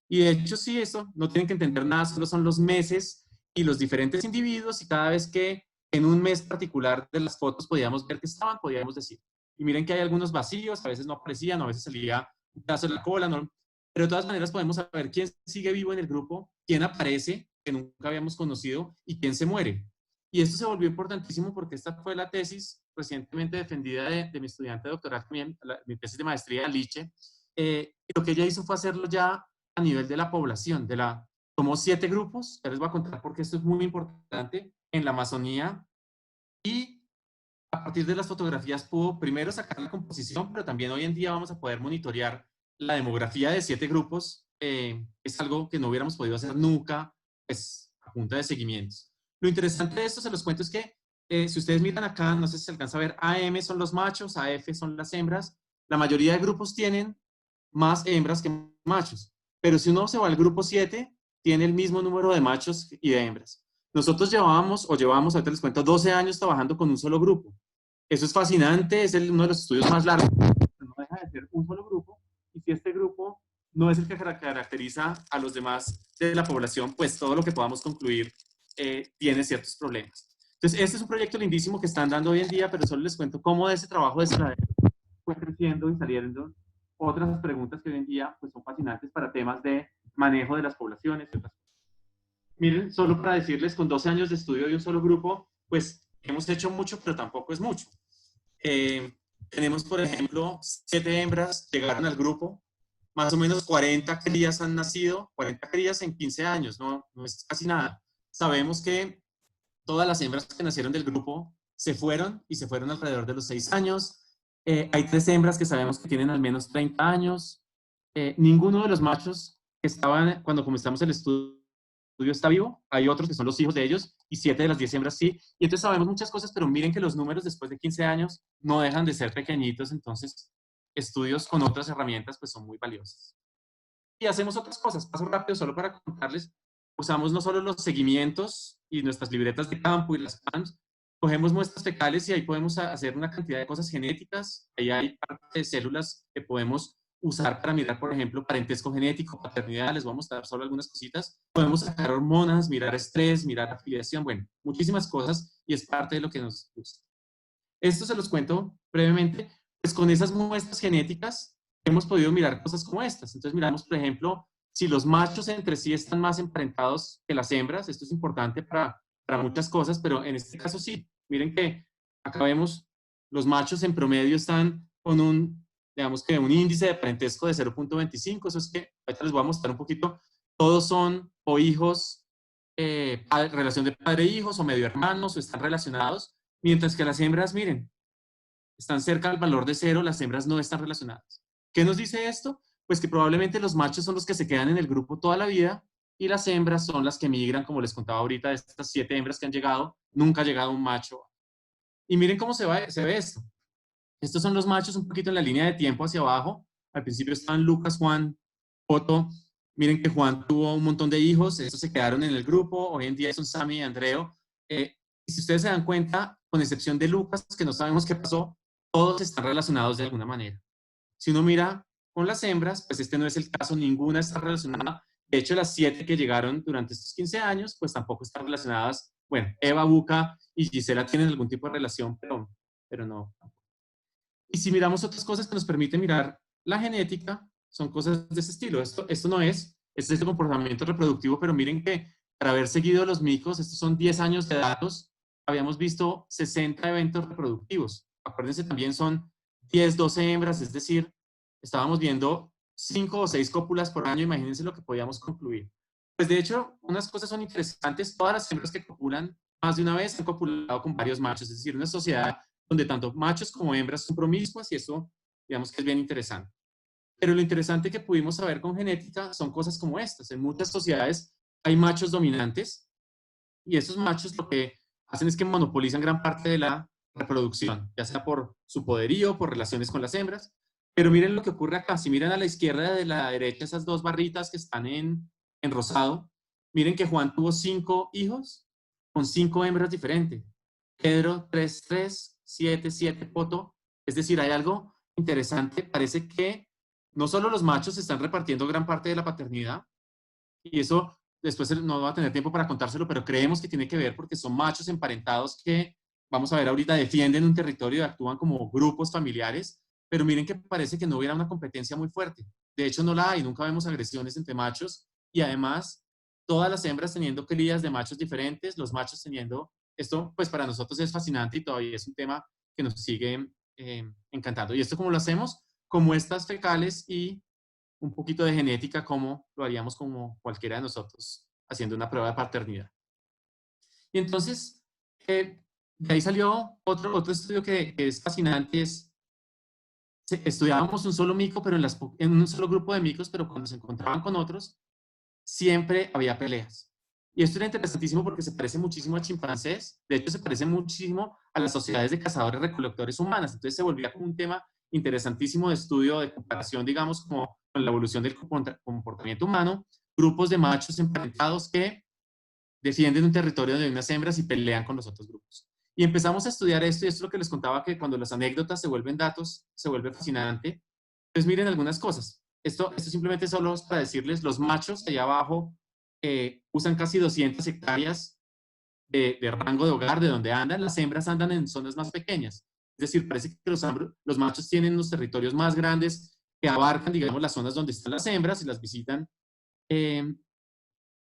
Y de hecho, sí, eso, no tienen que entender nada, solo son los meses y los diferentes individuos, y cada vez que en un mes particular de las fotos podíamos ver que estaban, podíamos decir. Y miren que hay algunos vacíos, a veces no aparecían, a veces salía un pedazo de la cola, ¿no? Pero de todas maneras podemos saber quién sigue vivo en el grupo, quién aparece, que nunca habíamos conocido, y quién se muere. Y esto se volvió importantísimo porque esta fue la tesis recientemente defendida de mi estudiante de doctorado también, mi tesis de maestría, Liche. Lo que ella hizo fue hacerlo ya a nivel de la población, tomó 7 grupos, ya les voy a contar porque esto es muy importante, en la Amazonía, y a partir de las fotografías pudo primero sacar la composición, pero también hoy en día vamos a poder monitorear la demografía de 7 grupos. Es algo que no hubiéramos podido hacer nunca, pues, a punta de seguimientos. Lo interesante de esto, se los cuento, es que si ustedes miran acá, no sé si se alcanza a ver, AM son los machos, AF son las hembras. La mayoría de grupos tienen más hembras que machos, pero si uno se va al grupo 7, tiene el mismo número de machos y de hembras. Nosotros llevamos, ahorita les cuento, 12 años trabajando con un solo grupo. Eso es fascinante, es uno de los estudios más largos, pero no deja de ser un solo grupo. Y si este grupo no es el que caracteriza a los demás de la población, pues todo lo que podamos concluir tiene ciertos problemas. Entonces, este es un proyecto lindísimo que están dando hoy en día, pero solo les cuento cómo de ese trabajo de Saladero fue creciendo y saliendo otras preguntas que hoy en día pues, son fascinantes para temas de manejo de las poblaciones y otras cosas. Miren, solo para decirles, con 12 años de estudio de un solo grupo, pues hemos hecho mucho, pero tampoco es mucho. Tenemos, por ejemplo, 7 hembras llegaron al grupo, más o menos 40 crías han nacido, 40 crías en 15 años, no es casi nada. Sabemos que todas las hembras que nacieron del grupo se fueron y se fueron alrededor de los 6 años. Hay 3 hembras que sabemos que tienen al menos 30 años. Ninguno de los machos que estaban cuando comenzamos el estudio está vivo. Hay otros que son los hijos de ellos y 7 de las 10 hembras sí. Y entonces sabemos muchas cosas, pero miren que los números después de 15 años no dejan de ser pequeñitos. Entonces, estudios con otras herramientas pues son muy valiosos. Y hacemos otras cosas. Paso rápido solo para contarles. Usamos no solo los seguimientos y nuestras libretas de campo y las PAMs, cogemos muestras fecales y ahí podemos hacer una cantidad de cosas genéticas. Ahí hay parte de células que podemos usar para mirar, por ejemplo, parentesco genético, paternidad, les voy a mostrar solo algunas cositas. Podemos sacar hormonas, mirar estrés, mirar afiliación, bueno, muchísimas cosas y es parte de lo que nos gusta. Esto se los cuento brevemente, pues con esas muestras genéticas hemos podido mirar cosas como estas. Entonces miramos, por ejemplo, si los machos entre sí están más emparentados que las hembras. Esto es importante para muchas cosas, pero en este caso sí. Miren que acá vemos los machos en promedio están con un, digamos que un índice de parentesco de 0.25. Eso es que ahorita les voy a mostrar un poquito. Todos son o hijos, relación de padre e hijos o medio hermanos o están relacionados. Mientras que las hembras, miren, están cerca al valor de 0, las hembras no están relacionadas. ¿Qué nos dice esto? Pues que probablemente los machos son los que se quedan en el grupo toda la vida y las hembras son las que migran, como les contaba ahorita, de estas 7 hembras que han llegado, nunca ha llegado un macho. Y miren cómo se ve esto. Estos son los machos un poquito en la línea de tiempo hacia abajo. Al principio estaban Lucas, Juan, Otto. Miren que Juan tuvo un montón de hijos, estos se quedaron en el grupo, hoy en día son Sammy y Andreo. Y si ustedes se dan cuenta, con excepción de Lucas, que no sabemos qué pasó, todos están relacionados de alguna manera. Si uno mira con las hembras, pues este no es el caso, ninguna está relacionada. De hecho, las 7 que llegaron durante estos 15 años, pues tampoco están relacionadas. Bueno, Eva, Buca y Gisela tienen algún tipo de relación, pero no. Y si miramos otras cosas que nos permiten mirar la genética, son cosas de ese estilo. Esto no es, este es el comportamiento reproductivo, pero miren que para haber seguido los micos, estos son 10 años de datos, habíamos visto 60 eventos reproductivos. Acuérdense, también son 10, 12 hembras, es decir, estábamos viendo 5 o 6 cópulas por año, imagínense lo que podíamos concluir. Pues de hecho, unas cosas son interesantes, todas las hembras que copulan más de una vez han copulado con varios machos, es decir, una sociedad donde tanto machos como hembras son promiscuas y eso, digamos que es bien interesante. Pero lo interesante que pudimos saber con genética son cosas como estas. En muchas sociedades hay machos dominantes y esos machos lo que hacen es que monopolizan gran parte de la reproducción, ya sea por su poderío, por relaciones con las hembras. Pero miren lo que ocurre acá. Si miran a la izquierda y a la derecha esas dos barritas que están en rosado, miren que Juan tuvo 5 hijos con 5 hembras diferentes. Pedro 3, 3, 7, 7, Poto. Es decir, hay algo interesante. Parece que no solo los machos están repartiendo gran parte de la paternidad, y eso después no va a tener tiempo para contárselo, pero creemos que tiene que ver porque son machos emparentados que, vamos a ver ahorita, defienden un territorio y actúan como grupos familiares, pero miren que parece que no hubiera una competencia muy fuerte. De hecho, no la hay, nunca vemos agresiones entre machos y además todas las hembras teniendo crías de machos diferentes, los machos teniendo, esto pues para nosotros es fascinante y todavía es un tema que nos sigue encantando. ¿Y esto cómo lo hacemos? Con muestras fecales y un poquito de genética, como lo haríamos como cualquiera de nosotros haciendo una prueba de paternidad. Y entonces, de ahí salió otro estudio que es fascinante, estudiábamos un solo mico, pero en un solo grupo de micos, pero cuando se encontraban con otros, siempre había peleas. Y esto era interesantísimo porque se parece muchísimo a chimpancés, de hecho se parece muchísimo a las sociedades de cazadores-recolectores humanas, entonces se volvía como un tema interesantísimo de estudio, de comparación, digamos, como con la evolución del comportamiento humano, grupos de machos emparentados que defienden un territorio de unas hembras y pelean con los otros grupos. Y empezamos a estudiar esto, y esto es lo que les contaba, que cuando las anécdotas se vuelven datos, se vuelve fascinante. Entonces miren algunas cosas. Esto simplemente solo es para decirles, los machos allá abajo usan casi 200 hectáreas de rango de hogar, de donde andan. Las hembras andan en zonas más pequeñas. Es decir, parece que los machos tienen unos territorios más grandes que abarcan, digamos, las zonas donde están las hembras y las visitan. Y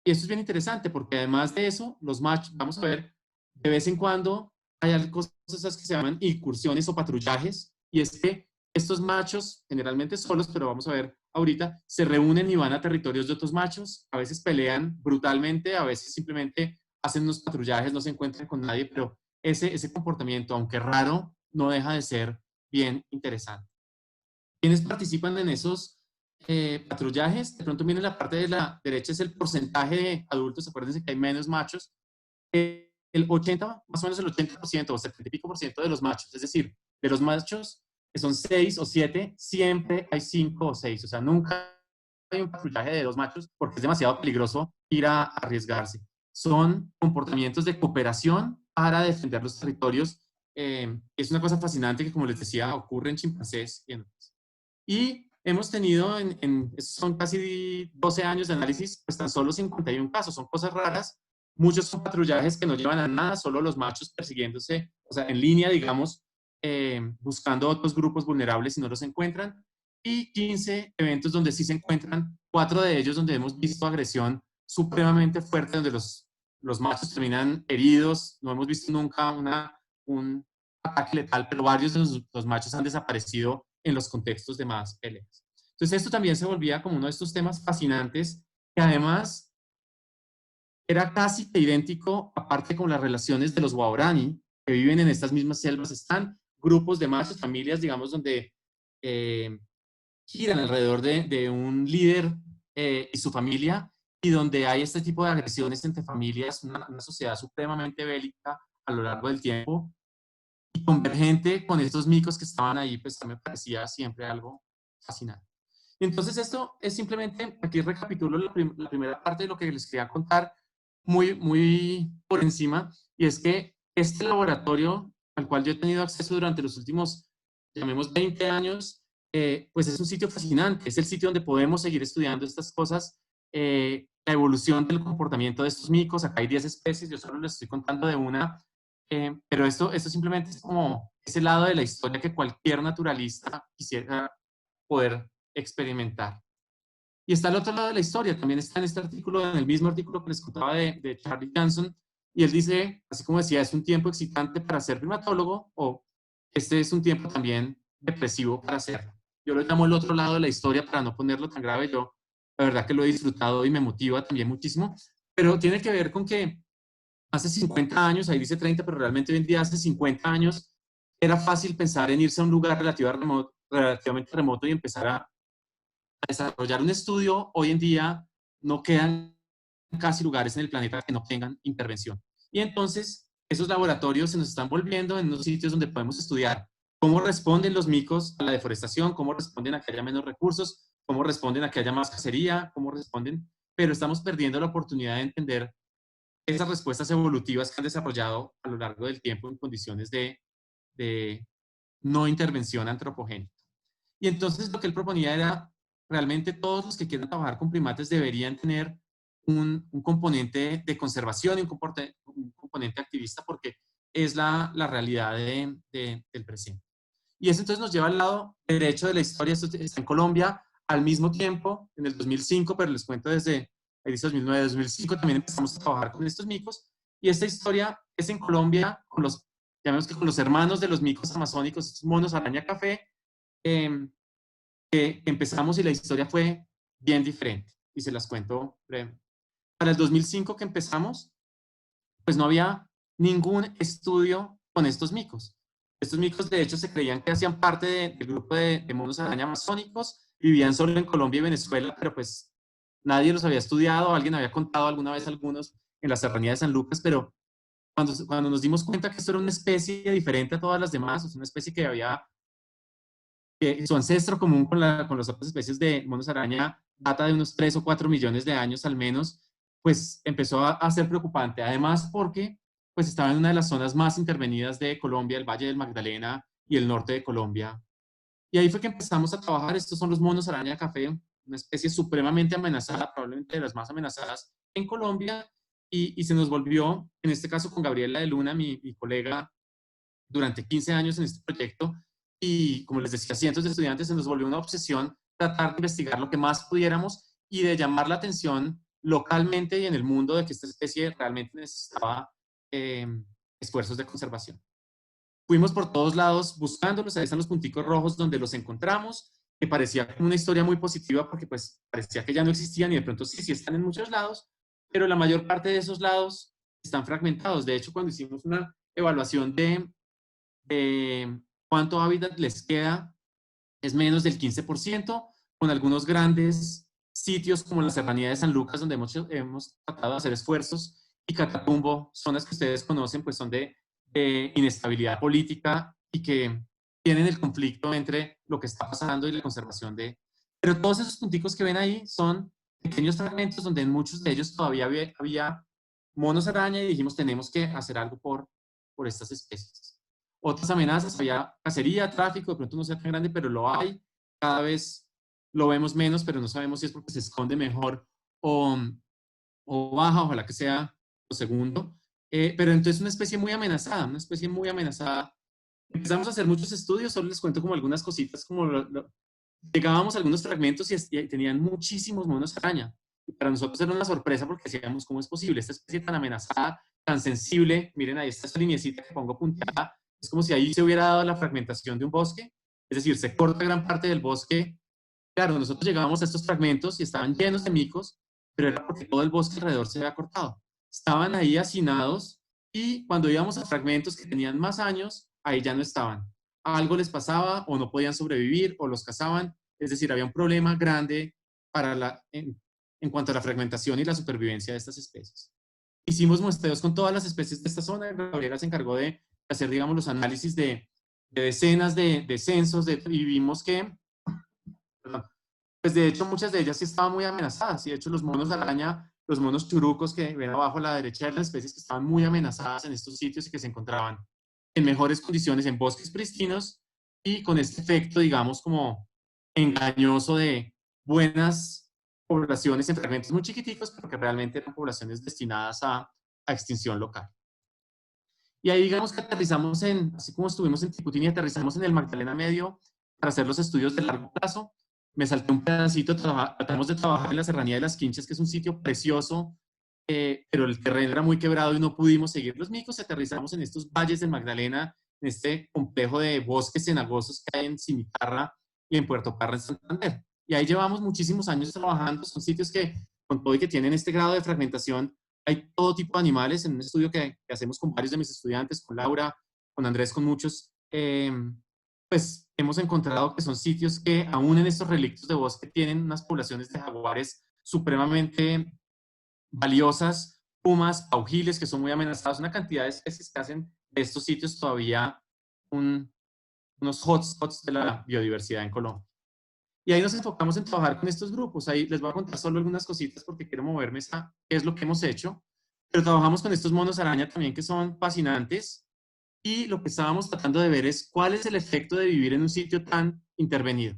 esto es bien interesante porque además de eso, los machos, vamos a ver, de vez en cuando hay cosas que se llaman incursiones o patrullajes, y es que estos machos, generalmente solos, pero vamos a ver ahorita, se reúnen y van a territorios de otros machos, a veces pelean brutalmente, a veces simplemente hacen unos patrullajes, no se encuentran con nadie, pero ese comportamiento, aunque raro, no deja de ser bien interesante. ¿Quiénes participan en esos patrullajes? De pronto viene la parte de la derecha, es el porcentaje de adultos, acuérdense que hay menos machos, el 80, más o menos el 80% o 70 y pico por ciento de los machos, es decir, de los machos que son 6 o 7, siempre hay 5 o 6, o sea, nunca hay un patrullaje de 2 machos porque es demasiado peligroso ir a arriesgarse. Son comportamientos de cooperación para defender los territorios. Es una cosa fascinante que, como les decía, ocurre en chimpancés y en otros. Y hemos tenido, son casi 12 años de análisis, pues tan solo 51 casos, son cosas raras. Muchos son patrullajes que no llevan a nada, solo los machos persiguiéndose, o sea, en línea, digamos, buscando otros grupos vulnerables y no los encuentran. Y 15 eventos donde sí se encuentran, 4 de ellos donde hemos visto agresión supremamente fuerte, donde los machos terminan heridos. No hemos visto nunca un ataque letal, pero varios de los machos han desaparecido en los contextos de más peleas. Entonces esto también se volvía como uno de estos temas fascinantes que además era casi idéntico, aparte con las relaciones de los Waorani, que viven en estas mismas selvas, están grupos de machos, familias, digamos, donde giran alrededor de un líder y su familia, y donde hay este tipo de agresiones entre familias, una sociedad supremamente bélica a lo largo del tiempo, y convergente con estos micos que estaban ahí, pues me parecía siempre algo fascinante. Y entonces esto es simplemente, aquí recapitulo la primera parte de lo que les quería contar muy por encima, y es que este laboratorio al cual yo he tenido acceso durante los últimos, llamemos 20 años, pues es un sitio fascinante, es el sitio donde podemos seguir estudiando estas cosas, la evolución del comportamiento de estos micos. Acá hay 10 especies, yo solo les estoy contando de una, pero esto simplemente es como ese lado de la historia que cualquier naturalista quisiera poder experimentar. Y está al otro lado de la historia, también está en este artículo, en el mismo artículo que les contaba de Charlie Johnson, y él dice, así como decía, es un tiempo excitante para ser primatólogo, o este es un tiempo también depresivo para hacerlo. Yo lo llamo el otro lado de la historia para no ponerlo tan grave. Yo la verdad que lo he disfrutado y me motiva también muchísimo, pero tiene que ver con que hace 50 años, ahí dice 30, pero realmente hoy en día hace 50 años, era fácil pensar en irse a un lugar relativamente remoto y empezar a desarrollar un estudio. Hoy en día no quedan casi lugares en el planeta que no tengan intervención. Y entonces esos laboratorios se nos están volviendo en unos sitios donde podemos estudiar cómo responden los micos a la deforestación, cómo responden a que haya menos recursos, cómo responden a que haya más cacería, cómo responden, pero estamos perdiendo la oportunidad de entender esas respuestas evolutivas que han desarrollado a lo largo del tiempo en condiciones de no intervención antropogénica. Y entonces lo que él proponía era, realmente todos los que quieran trabajar con primates deberían tener un componente de conservación y un componente activista, porque es la realidad del presente. Y eso entonces nos lleva al lado derecho de la historia. Esto está en Colombia al mismo tiempo, en el 2005, pero les cuento desde el 2009, 2005 también empezamos a trabajar con estos micos. Y esta historia es en Colombia con los, llamemos que con los hermanos de los micos amazónicos, estos monos araña café, eh, que empezamos, y la historia fue bien diferente. Y se las cuento breve. Para el 2005 que empezamos, pues no había ningún estudio con estos micos. Estos micos, de hecho, se creían que hacían parte del grupo de monos araña amazónicos, vivían solo en Colombia y Venezuela, pero pues nadie los había estudiado. Alguien había contado alguna vez algunos en la serranía de San Lucas, pero cuando nos dimos cuenta que esto era una especie diferente a todas las demás, es una especie que había, que su ancestro común con las otras especies de monos araña data de unos 3 o 4 millones de años al menos, pues empezó a ser preocupante. Además porque pues estaba en una de las zonas más intervenidas de Colombia, el Valle del Magdalena y el norte de Colombia. Y ahí fue que empezamos a trabajar. Estos son los monos araña café, una especie supremamente amenazada, probablemente de las más amenazadas en Colombia, y se nos volvió, en este caso con Gabriela de Luna, mi colega, durante 15 años en este proyecto, y como les decía, cientos de estudiantes, se nos volvió una obsesión tratar de investigar lo que más pudiéramos y de llamar la atención localmente y en el mundo de que esta especie realmente necesitaba esfuerzos de conservación. Fuimos por todos lados buscándolos. Ahí están los punticos rojos donde los encontramos, que parecía como una historia muy positiva porque pues parecía que ya no existían, y de pronto sí están en muchos lados, pero la mayor parte de esos lados están fragmentados. De hecho, cuando hicimos una evaluación de cuánto hábitat les queda, es menos del 15%, con algunos grandes sitios como la Serranía de San Lucas, donde hemos tratado de hacer esfuerzos, y Catatumbo, zonas que ustedes conocen, pues son de inestabilidad política y que tienen el conflicto entre lo que está pasando y la conservación de... Pero todos esos punticos que ven ahí son pequeños fragmentos donde en muchos de ellos todavía había monos araña, y dijimos, tenemos que hacer algo por estas especies. Otras amenazas, había cacería, tráfico, de pronto no sea tan grande, pero lo hay. Cada vez lo vemos menos, pero no sabemos si es porque se esconde mejor o, o baja, ojalá que sea lo segundo. Pero entonces una especie muy amenazada, una especie muy amenazada. Empezamos a hacer muchos estudios, solo les cuento como algunas cositas, como llegábamos a algunos fragmentos y tenían muchísimos monos araña. Y para nosotros era una sorpresa porque decíamos, ¿cómo es posible? Esta especie tan amenazada, tan sensible, miren ahí está esta lineecita que pongo punteada, es como si ahí se hubiera dado la fragmentación de un bosque, es decir, se corta gran parte del bosque. Claro, nosotros llegábamos a estos fragmentos y estaban llenos de micos, pero era porque todo el bosque alrededor se había cortado. Estaban ahí hacinados y cuando íbamos a fragmentos que tenían más años, ahí ya no estaban. Algo les pasaba o no podían sobrevivir o los cazaban. Es decir, había un problema grande en cuanto a la fragmentación y la supervivencia de estas especies. Hicimos muestreos con todas las especies de esta zona. Gabriela se encargó de hacer, digamos, los análisis de decenas de censos y vimos que pues de hecho muchas de ellas sí estaban muy amenazadas y de hecho los monos araña, los monos churucos que ven abajo a la derecha de las especies que estaban muy amenazadas en estos sitios y que se encontraban en mejores condiciones en bosques pristinos y con este efecto, digamos, como engañoso de buenas poblaciones en fragmentos muy chiquiticos, pero que realmente eran poblaciones destinadas a extinción local. Y ahí digamos que aterrizamos así como estuvimos en Tiputini, aterrizamos en el Magdalena Medio para hacer los estudios de largo plazo. Me salté un pedacito, tratamos de trabajar en la Serranía de las Quinchas, que es un sitio precioso, pero el terreno era muy quebrado y no pudimos seguir los micos. Aterrizamos en estos valles del Magdalena, en este complejo de bosques cenagosos que hay en Cimitarra y en Puerto Parra, en Santander. Y ahí llevamos muchísimos años trabajando. Son sitios que, con todo y que tienen este grado de fragmentación, hay todo tipo de animales en un estudio que hacemos con varios de mis estudiantes, con Laura, con Andrés, con muchos. Pues hemos encontrado que son sitios que aún en estos relictos de bosque tienen unas poblaciones de jaguares supremamente valiosas, pumas, paujiles que son muy amenazados, una cantidad de especies que hacen de estos sitios todavía unos hotspots de la biodiversidad en Colombia. Y ahí nos enfocamos en trabajar con estos grupos. Ahí les voy a contar solo algunas cositas porque quiero moverme a qué es lo que hemos hecho. Pero trabajamos con estos monos araña también que son fascinantes. Y lo que estábamos tratando de ver es cuál es el efecto de vivir en un sitio tan intervenido.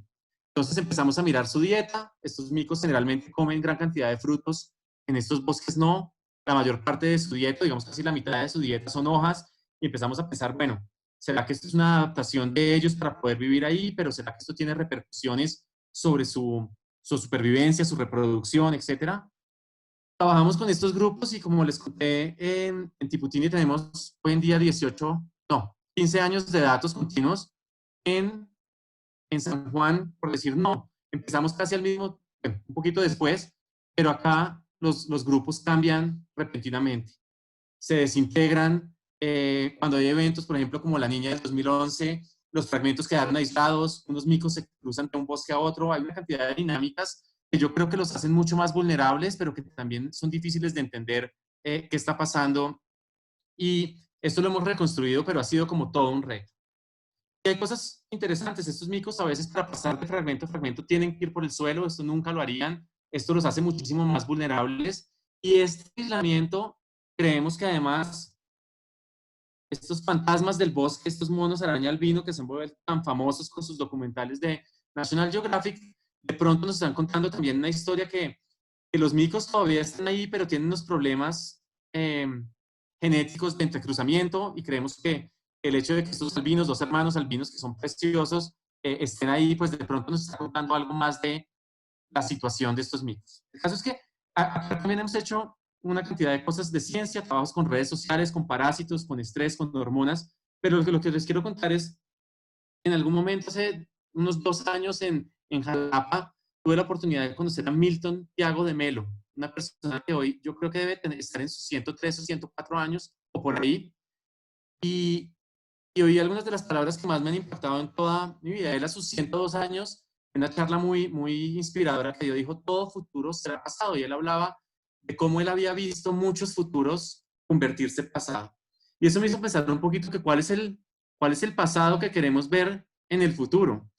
Entonces empezamos a mirar su dieta. Estos micos generalmente comen gran cantidad de frutos. En estos bosques no. La mayor parte de su dieta, digamos casi la mitad de su dieta son hojas. Y empezamos a pensar, bueno, ¿será que esto es una adaptación de ellos para poder vivir ahí? Pero ¿será que esto tiene repercusiones sobre su supervivencia, su reproducción, etcétera? Trabajamos con estos grupos y como les conté, en Tiputini tenemos hoy en día 15 años de datos continuos. En San Juan, por decir no, empezamos casi al mismo, bueno, un poquito después, pero acá los grupos cambian repentinamente, se desintegran. Cuando hay eventos, por ejemplo, como la niña del 2011, los fragmentos quedaron aislados, unos micos se cruzan de un bosque a otro, hay una cantidad de dinámicas que yo creo que los hacen mucho más vulnerables, pero que también son difíciles de entender qué está pasando. Y esto lo hemos reconstruido, pero ha sido como todo un reto. Y hay cosas interesantes, estos micos a veces para pasar de fragmento a fragmento tienen que ir por el suelo, esto nunca lo harían, esto los hace muchísimo más vulnerables. Y este aislamiento, creemos que además estos fantasmas del bosque, estos monos araña albino que se han vuelto tan famosos con sus documentales de National Geographic, de pronto nos están contando también una historia que los micos todavía están ahí, pero tienen unos problemas genéticos de entrecruzamiento y creemos que el hecho de que estos albinos, dos hermanos albinos que son preciosos, estén ahí, pues de pronto nos está contando algo más de la situación de estos micos. El caso es que acá también hemos hecho una cantidad de cosas de ciencia, trabajos con redes sociales, con parásitos, con estrés, con hormonas, pero lo que les quiero contar es, en algún momento, hace unos 2 años en Jalapa, tuve la oportunidad de conocer a Milton Tiago de Melo, una persona que hoy yo creo que debe estar en sus 103 o 104 años, o por ahí, y oí algunas de las palabras que más me han impactado en toda mi vida. Él a sus 102 años, en una charla muy, muy inspiradora que dio, dijo, todo futuro será pasado. Y él hablaba de cómo él había visto muchos futuros convertirse en pasado. Y eso me hizo pensar un poquito que cuál es el pasado que queremos ver en el futuro.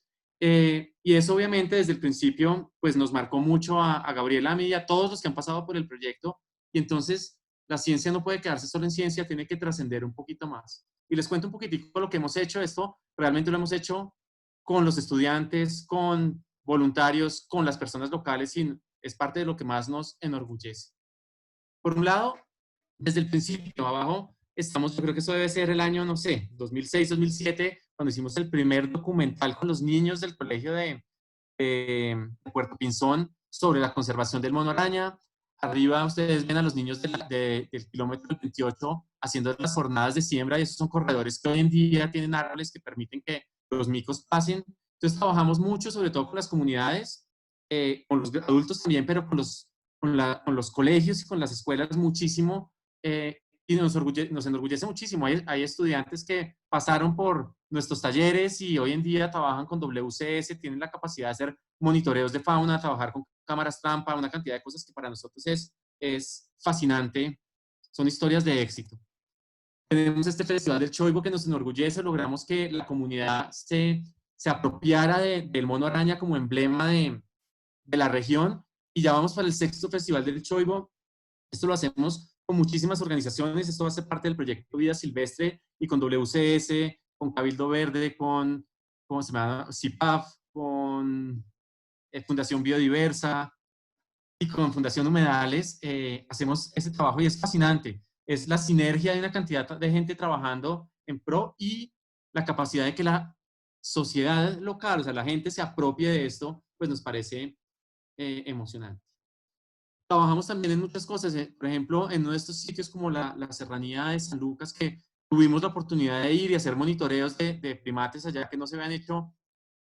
Y eso obviamente desde el principio pues nos marcó mucho a Gabriela, a mí y a todos los que han pasado por el proyecto. Y entonces la ciencia no puede quedarse solo en ciencia, tiene que trascender un poquito más. Y les cuento un poquitico lo que hemos hecho. Esto realmente lo hemos hecho con los estudiantes, con voluntarios con las personas locales y es parte de lo que más nos enorgullece. Por un lado, desde el principio, abajo, estamos, yo creo que eso debe ser el año, no sé, 2006, 2007, cuando hicimos el primer documental con los niños del colegio de Puerto Pinzón sobre la conservación del mono araña. Arriba ustedes ven a los niños del kilómetro 28 haciendo las jornadas de siembra y esos son corredores que hoy en día tienen árboles que permiten que los micos pasen. Entonces trabajamos mucho, sobre todo con las comunidades, con los adultos también, pero con los colegios y con las escuelas muchísimo. Y nos enorgullece muchísimo. Hay estudiantes que pasaron por nuestros talleres y hoy en día trabajan con WCS, tienen la capacidad de hacer monitoreos de fauna, trabajar con cámaras trampa, una cantidad de cosas que para nosotros es fascinante. Son historias de éxito. Tenemos este Festival del Choibo que nos enorgullece, logramos que la comunidad se apropiara del mono araña como emblema de la región y ya vamos para el 6º Festival del Choibo. Esto lo hacemos con muchísimas organizaciones, esto va a ser parte del proyecto Vida Silvestre y con WCS, con Cabildo Verde, con, ¿cómo se llama? CIPAF, con Fundación Biodiversa y con Fundación Humedales, hacemos ese trabajo y es fascinante. Es la sinergia de una cantidad de gente trabajando en pro y la capacidad de que la sociedad local, o sea, la gente se apropie de esto, pues nos parece emocionante. Trabajamos también en muchas cosas, por ejemplo, en uno de estos sitios como la Serranía de San Lucas, que tuvimos la oportunidad de ir y hacer monitoreos de primates allá que no se habían hecho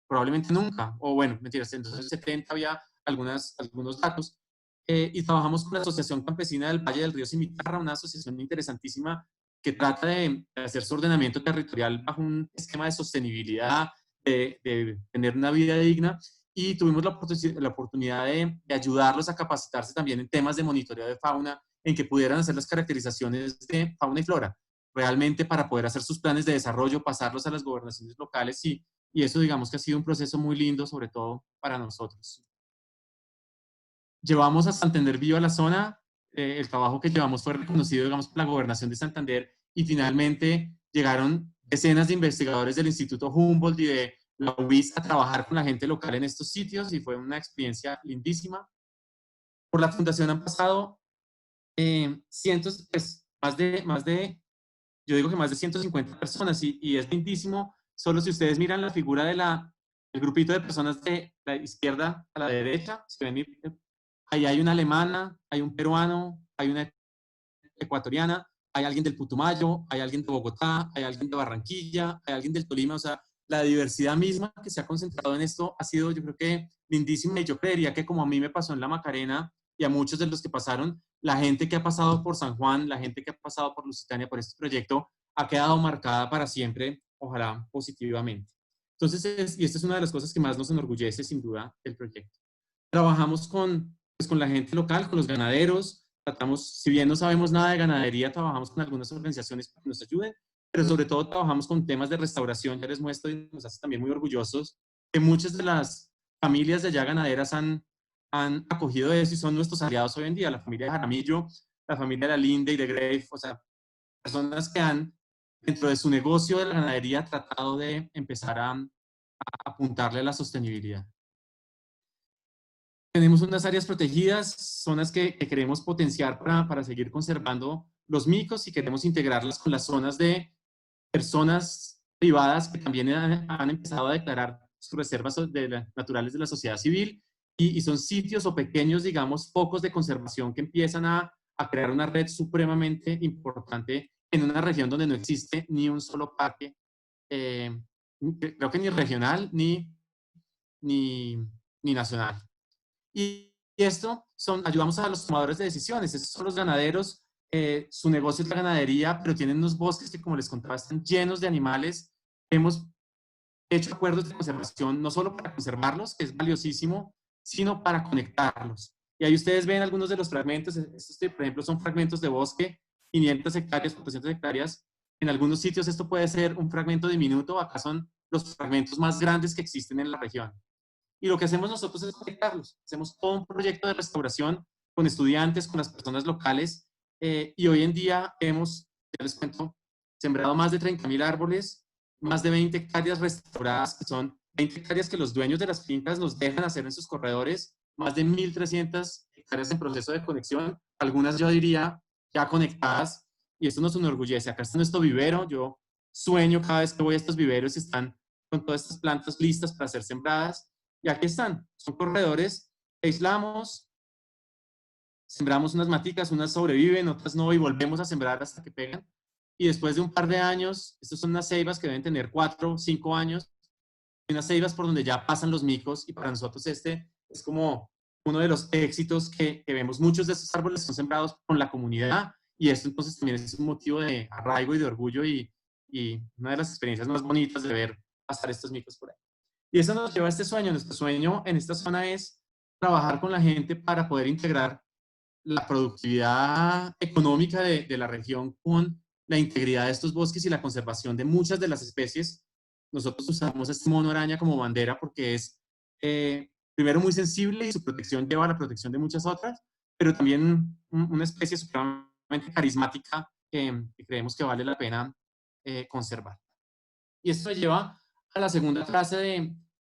probablemente nunca, o bueno, mentiras, en los 70 había algunos datos, y trabajamos con la Asociación Campesina del Valle del Río Cimitarra, una asociación interesantísima que trata de hacer su ordenamiento territorial bajo un esquema de sostenibilidad, de tener una vida digna, y tuvimos la oportunidad de ayudarlos a capacitarse también en temas de monitoreo de fauna, en que pudieran hacer las caracterizaciones de fauna y flora, realmente para poder hacer sus planes de desarrollo, pasarlos a las gobernaciones locales y eso digamos que ha sido un proceso muy lindo, sobre todo para nosotros. Llevamos a Santander Viva a la zona, el trabajo que llevamos fue reconocido, digamos, por la Gobernación de Santander y finalmente llegaron decenas de investigadores del Instituto Humboldt y de la UBIS a trabajar con la gente local en estos sitios y fue una experiencia lindísima. Por la fundación han pasado cientos, pues yo digo que más de 150 personas y es lindísimo. Solo si ustedes miran la figura del grupito de personas de la izquierda a la derecha, ahí hay una alemana, hay un peruano, hay una ecuatoriana, hay alguien del Putumayo, hay alguien de Bogotá, hay alguien de Barranquilla, hay alguien del Tolima, o sea, la diversidad misma que se ha concentrado en esto ha sido, yo creo que, lindísima y yo creería que como a mí me pasó en la Macarena y a muchos de los que pasaron, la gente que ha pasado por San Juan, la gente que ha pasado por Lusitania, por este proyecto, ha quedado marcada para siempre, ojalá positivamente. Entonces, y esta es una de las cosas que más nos enorgullece, sin duda, del proyecto. Trabajamos pues, con la gente local, con los ganaderos, tratamos, si bien no sabemos nada de ganadería, trabajamos con algunas organizaciones para que nos ayuden, pero sobre todo trabajamos con temas de restauración. Ya les muestro y nos hace también muy orgullosos que muchas de las familias de allá ganaderas han acogido eso y son nuestros aliados hoy en día, la familia de Jaramillo, la familia de la Linde y de Grave, o sea, personas que han, dentro de su negocio de la ganadería, tratado de empezar a apuntarle a la sostenibilidad. Tenemos unas áreas protegidas, zonas que queremos potenciar para seguir conservando los micos y queremos integrarlas con las zonas de personas privadas que también han empezado a declarar sus reservas naturales de la sociedad civil y son sitios o pequeños, digamos, focos de conservación que empiezan a crear una red supremamente importante en una región donde no existe ni un solo parque, creo que ni regional ni nacional. Y esto ayudamos a los tomadores de decisiones, estos son los ganaderos, su negocio es la ganadería, pero tienen unos bosques que, como les contaba, están llenos de animales. Hemos hecho acuerdos de conservación no solo para conservarlos, que es valiosísimo, sino para conectarlos. Y ahí ustedes ven algunos de los fragmentos, estos, por ejemplo, son fragmentos de bosque, 500 hectáreas, 400 hectáreas. En algunos sitios esto puede ser un fragmento diminuto, acá son los fragmentos más grandes que existen en la región. Y lo que hacemos nosotros es conectarlos. Hacemos todo un proyecto de restauración con estudiantes, con las personas locales. Y hoy en día hemos, ya les cuento, sembrado más de 30.000 árboles, más de 20 hectáreas restauradas, que son 20 hectáreas que los dueños de las fincas nos dejan hacer en sus corredores, más de 1.300 hectáreas en proceso de conexión, algunas yo diría ya conectadas, y esto nos enorgullece. Acá está nuestro vivero, yo sueño cada vez que voy a estos viveros y están con todas estas plantas listas para ser sembradas, y aquí están, son corredores, aislamos, sembramos unas maticas, unas sobreviven, otras no, y volvemos a sembrar hasta que pegan. Y después de un par de años, estas son unas ceibas que deben tener 4 o 5 años, unas ceibas por donde ya pasan los micos, y para nosotros este es como uno de los éxitos que vemos. Muchos de estos árboles son sembrados con la comunidad, y esto entonces también es un motivo de arraigo y de orgullo, y una de las experiencias más bonitas de ver pasar estos micos por ahí. Y eso nos lleva a este sueño. Nuestro sueño en esta zona es trabajar con la gente para poder integrar la productividad económica de la región con la integridad de estos bosques y la conservación de muchas de las especies. Nosotros usamos este mono araña como bandera porque es, primero, muy sensible, y su protección lleva a la protección de muchas otras, pero también una especie supremamente carismática que creemos que vale la pena conservar. Y esto me lleva a la segunda frase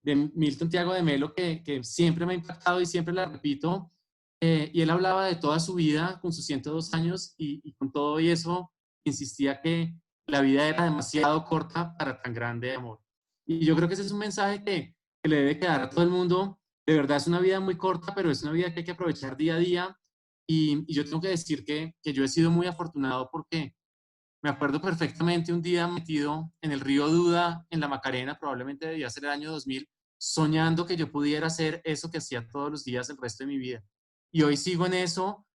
de Milton Tiago de Melo que siempre me ha impactado y siempre la repito. Y él hablaba de toda su vida con sus 102 años, y con todo y eso insistía que la vida era demasiado corta para tan grande amor. Y yo creo que ese es un mensaje que le debe quedar a todo el mundo. De verdad es una vida muy corta, pero es una vida que hay que aprovechar día a día. Y yo tengo que decir que yo he sido muy afortunado porque me acuerdo perfectamente un día metido en el río Duda, en la Macarena, probablemente debía ser el año 2000, soñando que yo pudiera hacer eso que hacía todos los días el resto de mi vida. Y hoy sigo en eso,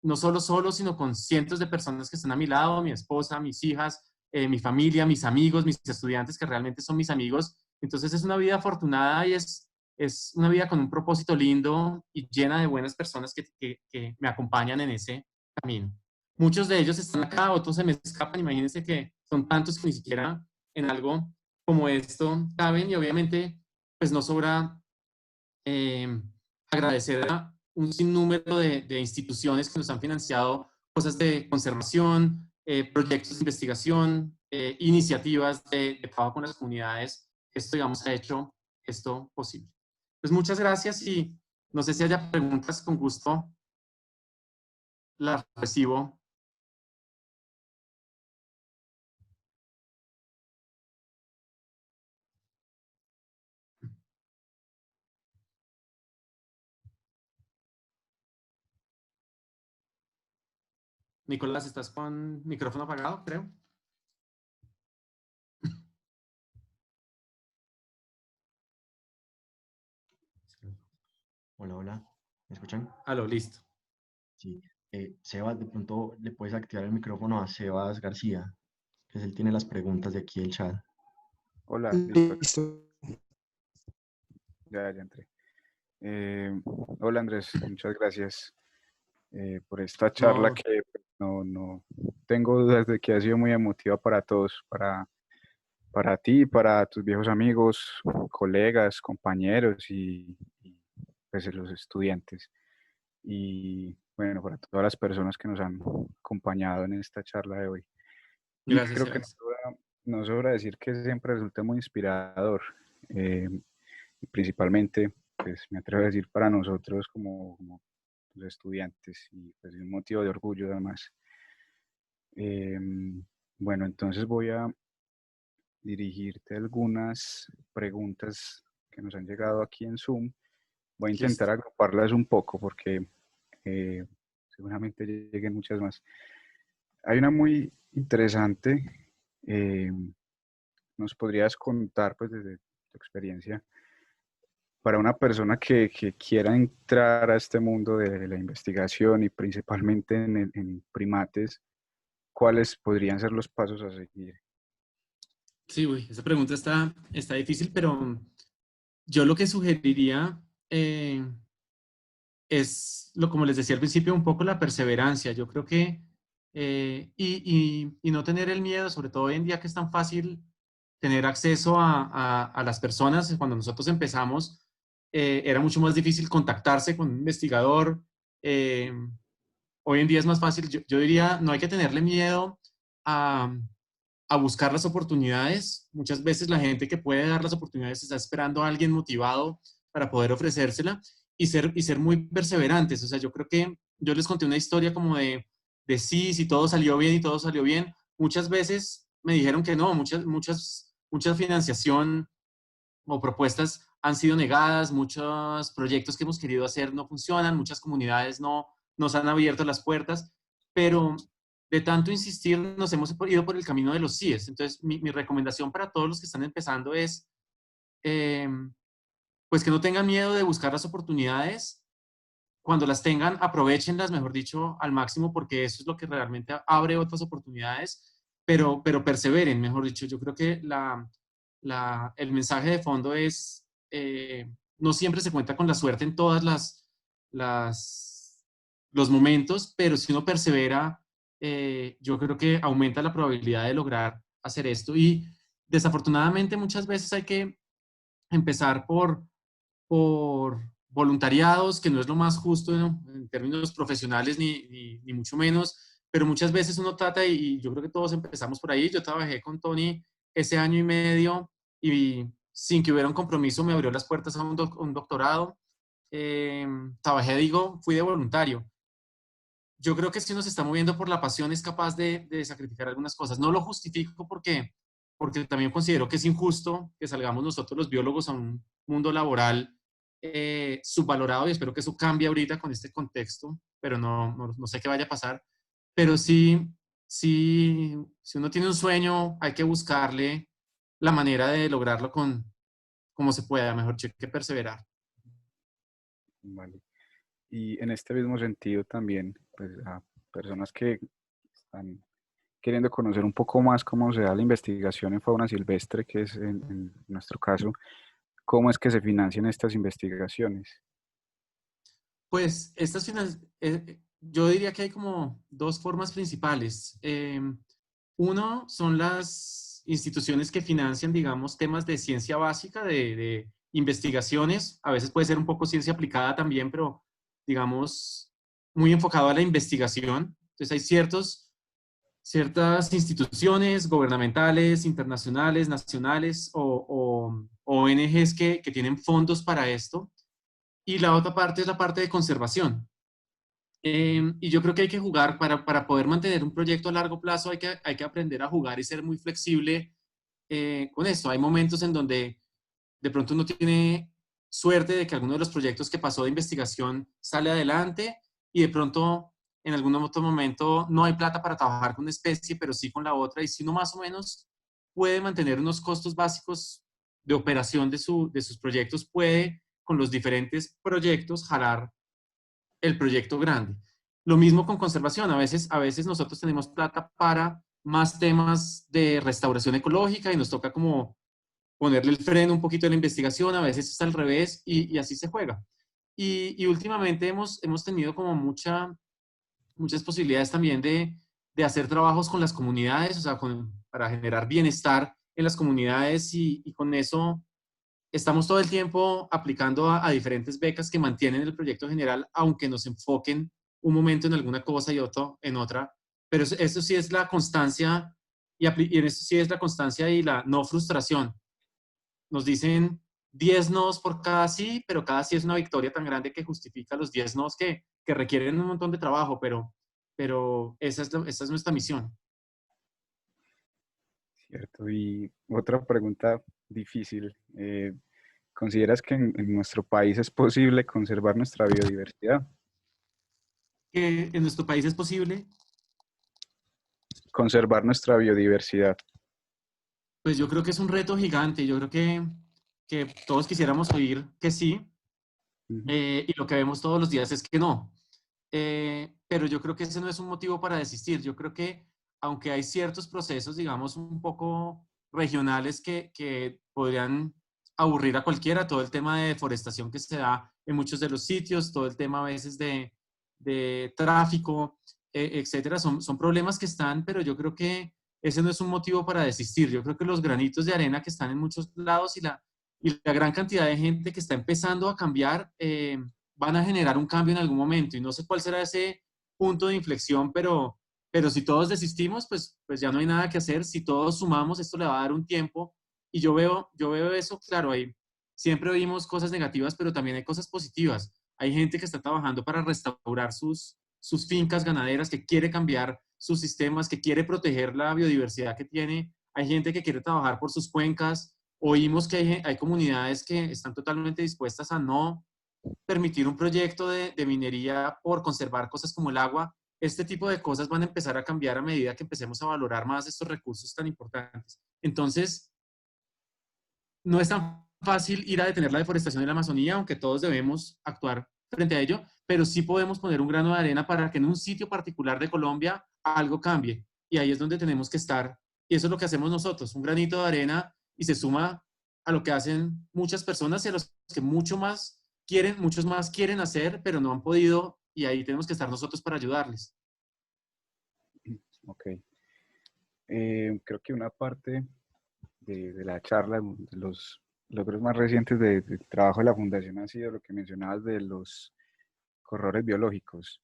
no solo, sino con cientos de personas que están a mi lado, mi esposa, mis hijas, mi familia, mis amigos, mis estudiantes, que realmente son mis amigos. Entonces es una vida afortunada, y es una vida con un propósito lindo y llena de buenas personas que me acompañan en ese camino. Muchos de ellos están acá, otros se me escapan. Imagínense que son tantos que ni siquiera en algo como esto caben, y obviamente pues no sobra eh, agradecer a un sinnúmero de instituciones que nos han financiado cosas de conservación, proyectos de investigación, iniciativas de trabajo con las comunidades. Esto, digamos, ha hecho esto posible. Pues muchas gracias, y no sé si haya preguntas, con gusto las recibo. Nicolás, ¿estás con micrófono apagado, creo? Hola, hola. ¿Me escuchan? Aló, listo. Sí. Sebas, de pronto le puedes activar el micrófono a Sebas García, que es él tiene las preguntas de aquí el chat. Hola, listo. Listo. Ya entré. Hola Andrés, muchas gracias por esta charla No, que pues, no tengo dudas de que ha sido muy emotiva para todos, para ti, para tus viejos amigos, colegas, compañeros y pues los estudiantes. Y bueno, para todas las personas que nos han acompañado en esta charla de hoy. Y gracias, creo que Sebas. no sobra decir que siempre resulta muy inspirador. Y principalmente, pues me atrevo a decir para nosotros como los estudiantes, y pues un motivo de orgullo además. Bueno, entonces voy a dirigirte algunas preguntas que nos han llegado aquí en Zoom. Voy a intentar Listo. agruparlas un poco porque seguramente lleguen muchas más. Hay una muy interesante. eh, ¿Nos podrías contar, pues desde tu experiencia, para una persona que quiera entrar a este mundo de la investigación y principalmente en primates, cuáles podrían ser los pasos a seguir? Sí, uy, esa pregunta está difícil, pero yo lo que sugeriría es, como les decía al principio, un poco la perseverancia. Yo creo que, y no tener el miedo, sobre todo hoy en día que es tan fácil tener acceso a las personas. Cuando nosotros empezamos, era mucho más difícil contactarse con un investigador. eh, Hoy en día es más fácil. Yo diría, no hay que tenerle miedo a buscar las oportunidades. Muchas veces la gente que puede dar las oportunidades está esperando a alguien motivado para poder ofrecérsela y ser muy perseverantes. O sea, yo creo que yo les conté una historia como de sí, si todo salió bien y todo salió bien. Muchas veces me dijeron que no, mucha financiación o propuestas han sido negadas, muchos proyectos que hemos querido hacer no funcionan, muchas comunidades no nos han abierto las puertas, pero de tanto insistir nos hemos ido por el camino de los síes. Entonces, mi recomendación para todos los que están empezando es, eh, pues que no tengan miedo de buscar las oportunidades. Cuando las tengan, aprovechenlas, mejor dicho, al máximo, porque eso es lo que realmente abre otras oportunidades, pero perseveren, mejor dicho. Yo creo que el mensaje de fondo es, no siempre se cuenta con la suerte en todas las, los momentos, pero si uno persevera, yo creo que aumenta la probabilidad de lograr hacer esto. Y desafortunadamente muchas veces hay que empezar por voluntariados, que no es lo más justo, ¿no?, en términos profesionales, ni mucho menos, pero muchas veces uno trata, y yo creo que todos empezamos por ahí. Yo trabajé con Tony ese año y medio y sin que hubiera un compromiso me abrió las puertas a un doctorado. Trabajé, digo, fui de voluntario. Yo creo que si uno se está moviendo por la pasión es capaz de sacrificar algunas cosas. No lo justifico porque también considero que es injusto que salgamos nosotros los biólogos a un mundo laboral subvalorado, y espero que eso cambie ahorita con este contexto, pero no sé qué vaya a pasar. Pero si uno tiene un sueño, hay que buscarle la manera de lograrlo como se pueda, mejor dicho, hay que perseverar. Vale. Y en este mismo sentido también, pues a personas que están queriendo conocer un poco más cómo se da la investigación en fauna silvestre, que es en nuestro caso, ¿cómo es que se financian estas investigaciones? Pues yo diría que hay como dos formas principales. Uno son las instituciones que financian, digamos, temas de ciencia básica, de investigaciones. A veces puede ser un poco ciencia aplicada también, pero digamos, muy enfocado a la investigación. Entonces hay ciertas instituciones gubernamentales, internacionales, nacionales o ONGs que tienen fondos para esto. Y la otra parte es la parte de conservación. Y yo creo que hay que jugar para poder mantener un proyecto a largo plazo, hay que aprender a jugar y ser muy flexible con esto. Hay momentos en donde de pronto uno tiene suerte de que alguno de los proyectos que pasó de investigación sale adelante y de pronto en algún otro momento no hay plata para trabajar con una especie, pero sí con la otra. Y si uno más o menos puede mantener unos costos básicos de operación de sus proyectos, puede con los diferentes proyectos jalar el proyecto grande. Lo mismo con conservación. A veces nosotros tenemos plata para más temas de restauración ecológica y nos toca como ponerle el freno un poquito a la investigación. A veces es al revés y así se juega. Y últimamente hemos tenido como muchas posibilidades también de hacer trabajos con las comunidades, o sea, para generar bienestar en las comunidades y con eso estamos todo el tiempo aplicando a diferentes becas que mantienen el proyecto general, aunque nos enfoquen un momento en alguna cosa y otro en otra. Pero eso sí es la constancia y en eso sí es la constancia y la no frustración. Nos dicen 10 nos por cada sí, pero cada sí es una victoria tan grande que justifica los 10 nos que requieren un montón de trabajo, pero esa es nuestra misión. Cierto. Y otra pregunta difícil. ¿Consideras que en nuestro país es posible conservar nuestra biodiversidad? ¿Que en nuestro país es posible? Conservar nuestra biodiversidad. Pues yo creo que es un reto gigante. Yo creo que todos quisiéramos oír que sí, y lo que vemos todos los días es que no. Pero yo creo que ese no es un motivo para desistir. Yo creo que aunque hay ciertos procesos, digamos, un poco regionales que podrían aburrir a cualquiera, todo el tema de deforestación que se da en muchos de los sitios, todo el tema a veces de tráfico, etcétera, son problemas que están, pero yo creo que ese no es un motivo para desistir. Yo creo que los granitos de arena que están en muchos lados y la gran cantidad de gente que está empezando a cambiar, van a generar un cambio en algún momento. Y no sé cuál será ese punto de inflexión, pero pero si todos desistimos, pues ya no hay nada que hacer. Si todos sumamos, esto le va a dar un tiempo. Y yo veo eso, claro, ahí siempre oímos cosas negativas, pero también hay cosas positivas. Hay gente que está trabajando para restaurar sus fincas ganaderas, que quiere cambiar sus sistemas, que quiere proteger la biodiversidad que tiene. Hay gente que quiere trabajar por sus cuencas. Oímos que hay comunidades que están totalmente dispuestas a no permitir un proyecto de minería por conservar cosas como el agua. Este tipo de cosas van a empezar a cambiar a medida que empecemos a valorar más estos recursos tan importantes. Entonces, no es tan fácil ir a detener la deforestación en la Amazonía, aunque todos debemos actuar frente a ello, pero sí podemos poner un grano de arena para que en un sitio particular de Colombia algo cambie. Y ahí es donde tenemos que estar. Y eso es lo que hacemos nosotros, un granito de arena, y se suma a lo que hacen muchas personas y a los que muchos más quieren hacer, pero no han podido, y ahí tenemos que estar nosotros para ayudarles. Ok. Creo que una parte de la charla, de los logros más recientes del trabajo de la Fundación ha sido lo que mencionabas de los corredores biológicos.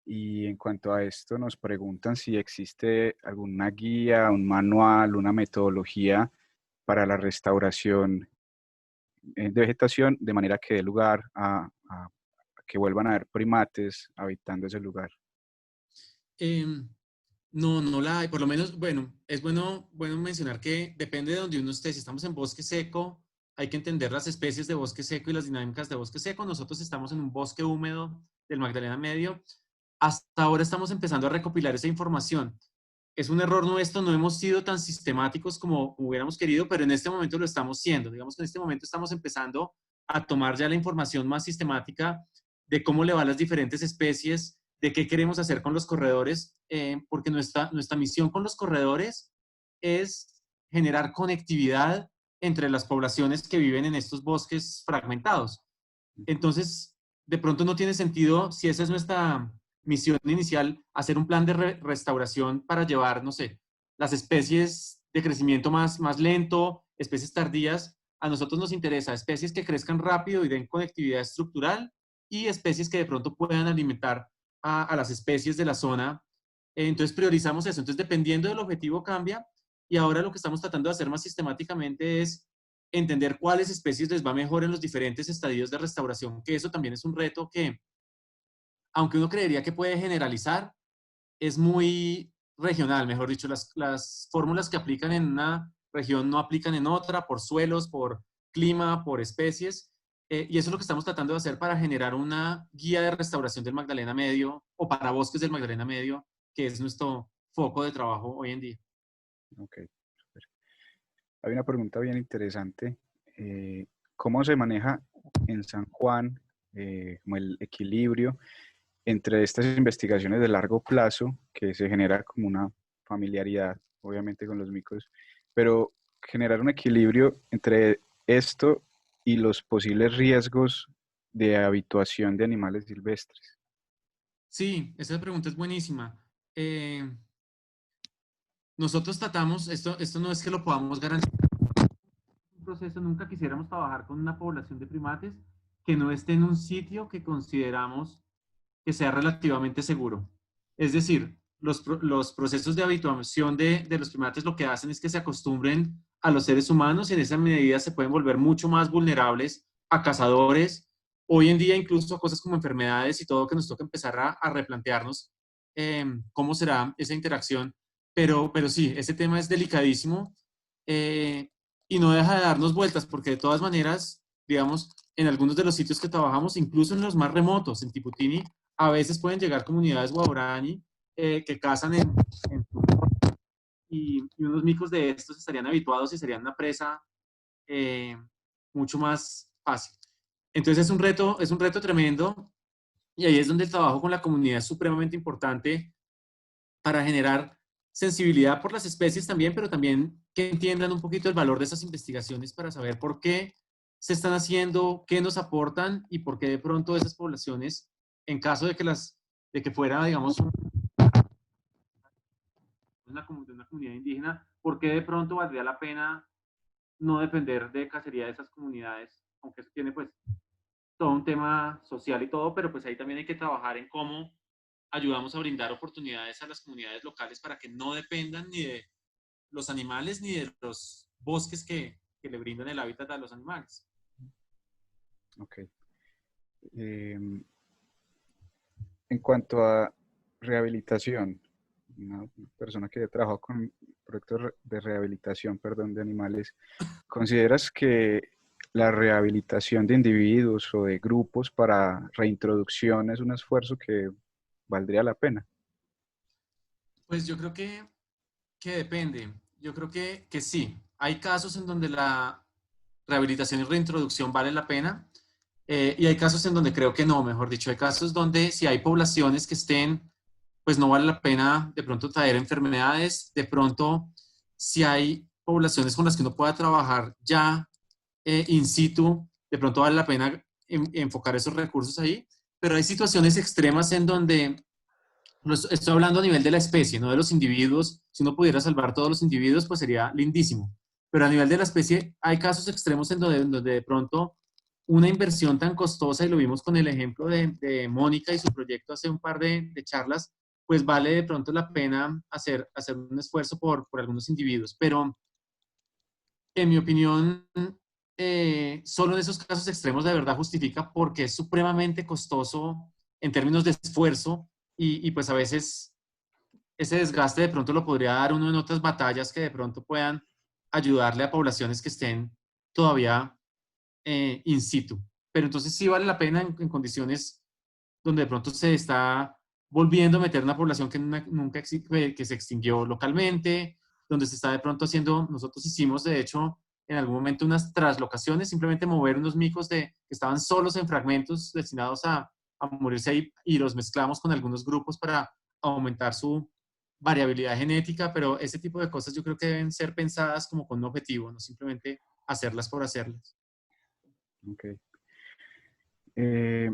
Y en cuanto a esto, nos preguntan si existe alguna guía, un manual, una metodología para la restauración de vegetación, de manera que dé lugar a que vuelvan a haber primates habitando ese lugar. Eh, no, no la hay. Por lo menos, bueno, es bueno mencionar que depende de donde uno esté. Si estamos en bosque seco, hay que entender las especies de bosque seco y las dinámicas de bosque seco. Nosotros estamos en un bosque húmedo del Magdalena Medio. Hasta ahora estamos empezando a recopilar esa información. Es un error nuestro, no hemos sido tan sistemáticos como hubiéramos querido, pero en este momento lo estamos siendo. Digamos que en este momento estamos empezando a tomar ya la información más sistemática de cómo le va a las diferentes especies, de qué queremos hacer con los corredores, porque nuestra misión con los corredores es generar conectividad entre las poblaciones que viven en estos bosques fragmentados. Entonces, de pronto no tiene sentido, si esa es nuestra misión inicial, hacer un plan de restauración para llevar, no sé, las especies de crecimiento más lento, especies tardías. A nosotros nos interesa especies que crezcan rápido y den conectividad estructural, y especies que de pronto puedan alimentar a las especies de la zona. Entonces priorizamos eso. Entonces, dependiendo del objetivo cambia, y ahora lo que estamos tratando de hacer más sistemáticamente es entender cuáles especies les va mejor en los diferentes estadios de restauración, que eso también es un reto que, aunque uno creería que puede generalizar, es muy regional. Mejor dicho, las fórmulas que aplican en una región no aplican en otra, por suelos, por clima, por especies. Y eso es lo que estamos tratando de hacer para generar una guía de restauración del Magdalena Medio, o para bosques del Magdalena Medio, que es nuestro foco de trabajo hoy en día. Ok, super. Hay una pregunta bien interesante. ¿Cómo se maneja en San Juan como el equilibrio entre estas investigaciones de largo plazo, que se genera como una familiaridad, obviamente, con los micos, pero generar un equilibrio entre esto y los posibles riesgos de habituación de animales silvestres? Sí, esa pregunta es buenísima. Nosotros tratamos, esto no es que lo podamos garantizar, un proceso, nunca quisiéramos trabajar con una población de primates que no esté en un sitio que consideramos que sea relativamente seguro. Es decir, los procesos de habituación de los primates lo que hacen es que se acostumbren a los seres humanos, y en esa medida se pueden volver mucho más vulnerables a cazadores. Hoy en día incluso a cosas como enfermedades y todo, que nos toca empezar a replantearnos cómo será esa interacción. Pero sí, ese tema es delicadísimo, eh, y no deja de darnos vueltas, porque de todas maneras, digamos, en algunos de los sitios que trabajamos, incluso en los más remotos, en Tiputini, a veces pueden llegar comunidades guaraní que cazan en y unos micos de estos estarían habituados y serían una presa eh, mucho más fácil. Entonces es un reto tremendo, y ahí es donde el trabajo con la comunidad es supremamente importante para generar sensibilidad por las especies también, pero también que entiendan un poquito el valor de esas investigaciones para saber por qué se están haciendo, qué nos aportan, y por qué de pronto esas poblaciones, en caso de que fuera, digamos, de una comunidad indígena, por qué de pronto valdría la pena no depender de cacería de esas comunidades, aunque eso tiene pues todo un tema social y todo, pero pues ahí también hay que trabajar en cómo ayudamos a brindar oportunidades a las comunidades locales para que no dependan ni de los animales ni de los bosques que le brindan el hábitat a los animales. Ok. En cuanto a rehabilitación, una persona que ha trabajado con proyectos de rehabilitación, perdón, de animales, ¿consideras que la rehabilitación de individuos o de grupos para reintroducción es un esfuerzo que valdría la pena? Pues yo creo que depende. Yo creo que sí. Hay casos en donde la rehabilitación y reintroducción vale la pena, y hay casos en donde creo que no, mejor dicho. Hay casos donde si hay poblaciones que estén, pues no vale la pena de pronto traer enfermedades. De pronto, si hay poblaciones con las que uno pueda trabajar ya in situ, de pronto vale la pena enfocar esos recursos ahí. Pero hay situaciones extremas en donde estoy hablando a nivel de la especie, no de los individuos. Si uno pudiera salvar todos los individuos, pues sería lindísimo. Pero a nivel de la especie, hay casos extremos en donde de pronto una inversión tan costosa, y lo vimos con el ejemplo de Mónica y su proyecto hace un par de charlas, pues vale de pronto la pena hacer un esfuerzo por algunos individuos. Pero en mi opinión, solo en esos casos extremos de verdad justifica, porque es supremamente costoso en términos de esfuerzo, y pues a veces ese desgaste de pronto lo podría dar uno en otras batallas que de pronto puedan ayudarle a poblaciones que estén todavía in situ. Pero entonces sí vale la pena en condiciones donde de pronto se está volviendo a meter una población que nunca que se extinguió localmente, donde se está de pronto haciendo, nosotros hicimos de hecho en algún momento unas traslocaciones, simplemente mover unos micos que estaban solos en fragmentos destinados a morirse ahí, y los mezclamos con algunos grupos para aumentar su variabilidad genética. Pero ese tipo de cosas yo creo que deben ser pensadas como con un objetivo, no simplemente hacerlas por hacerlas. Ok. Eh,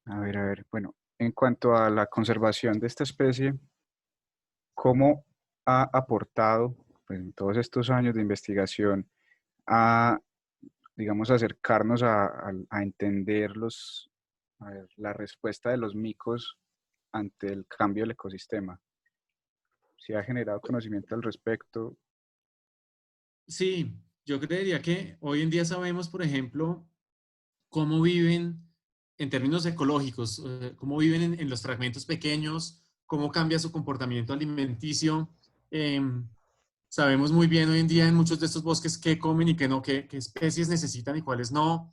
a ver, bueno, en cuanto a la conservación de esta especie, ¿cómo ha aportado, pues, en todos estos años de investigación a, digamos, acercarnos a entender la respuesta de los micos ante el cambio del ecosistema? ¿Se ha generado conocimiento al respecto? Sí, yo creería que hoy en día sabemos, por ejemplo, cómo viven en términos ecológicos, cómo viven en los fragmentos pequeños, cómo cambia su comportamiento alimenticio. Eh, Sabemos muy bien hoy en día en muchos de estos bosques qué comen y qué no, qué especies necesitan y cuáles no.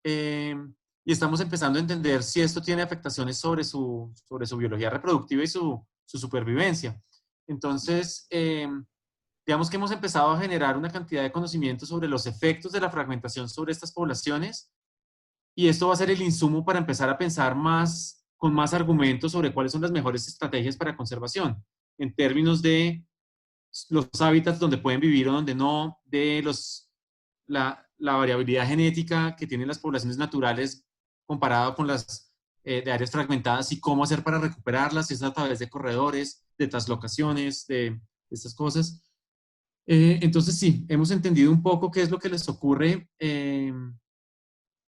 Eh, y estamos empezando a entender si esto tiene afectaciones sobre su biología reproductiva y su supervivencia. Entonces, digamos que hemos empezado a generar una cantidad de conocimiento sobre los efectos de la fragmentación sobre estas poblaciones, y esto va a ser el insumo para empezar a pensar con más argumentos sobre cuáles son las mejores estrategias para conservación, en términos de los hábitats donde pueden vivir o donde no, de la variabilidad genética que tienen las poblaciones naturales comparado con las de áreas fragmentadas, y cómo hacer para recuperarlas, si es a través de corredores, de traslocaciones, de estas cosas. Entonces sí, hemos entendido un poco qué es lo que les ocurre,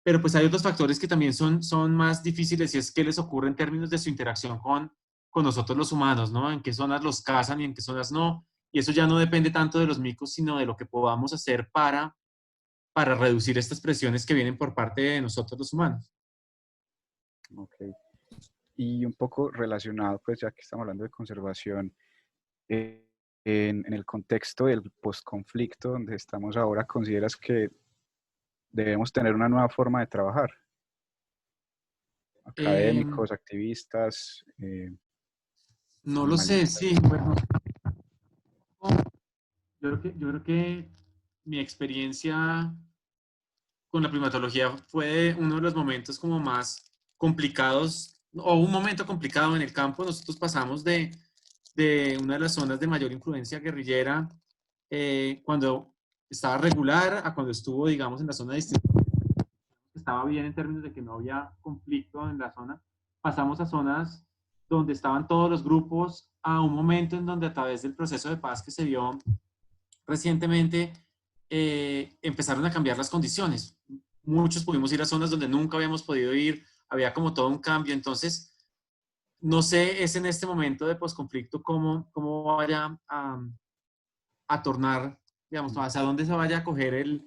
pero pues hay otros factores que también son más difíciles, y es qué les ocurre en términos de su interacción con nosotros los humanos, ¿no? En qué zonas los cazan y en qué zonas no. Y eso ya no depende tanto de los micos, sino de lo que podamos hacer para reducir estas presiones que vienen por parte de nosotros los humanos. Ok. Y un poco relacionado, pues ya que estamos hablando de conservación, en el contexto del posconflicto donde estamos ahora, ¿consideras que debemos tener una nueva forma de trabajar? Eh, Académicos, activistas, no lo sé, animalistas. sí. Bueno, yo creo que mi experiencia con la primatología fue uno de los momentos como más complicados, o un momento complicado en el campo. Nosotros pasamos de una de las zonas de mayor influencia guerrillera, cuando estaba regular, a cuando estuvo, digamos, en la zona de distrito. Estaba bien en términos de que no había conflicto en la zona. Pasamos a zonas donde estaban todos los grupos, a un momento en donde, a través del proceso de paz que se dio recientemente, empezaron a cambiar las condiciones. Muchos pudimos ir a zonas donde nunca habíamos podido ir, había como todo un cambio. Entonces, no sé, es en este momento de posconflicto cómo vaya a tornar, digamos, hacia dónde se vaya a coger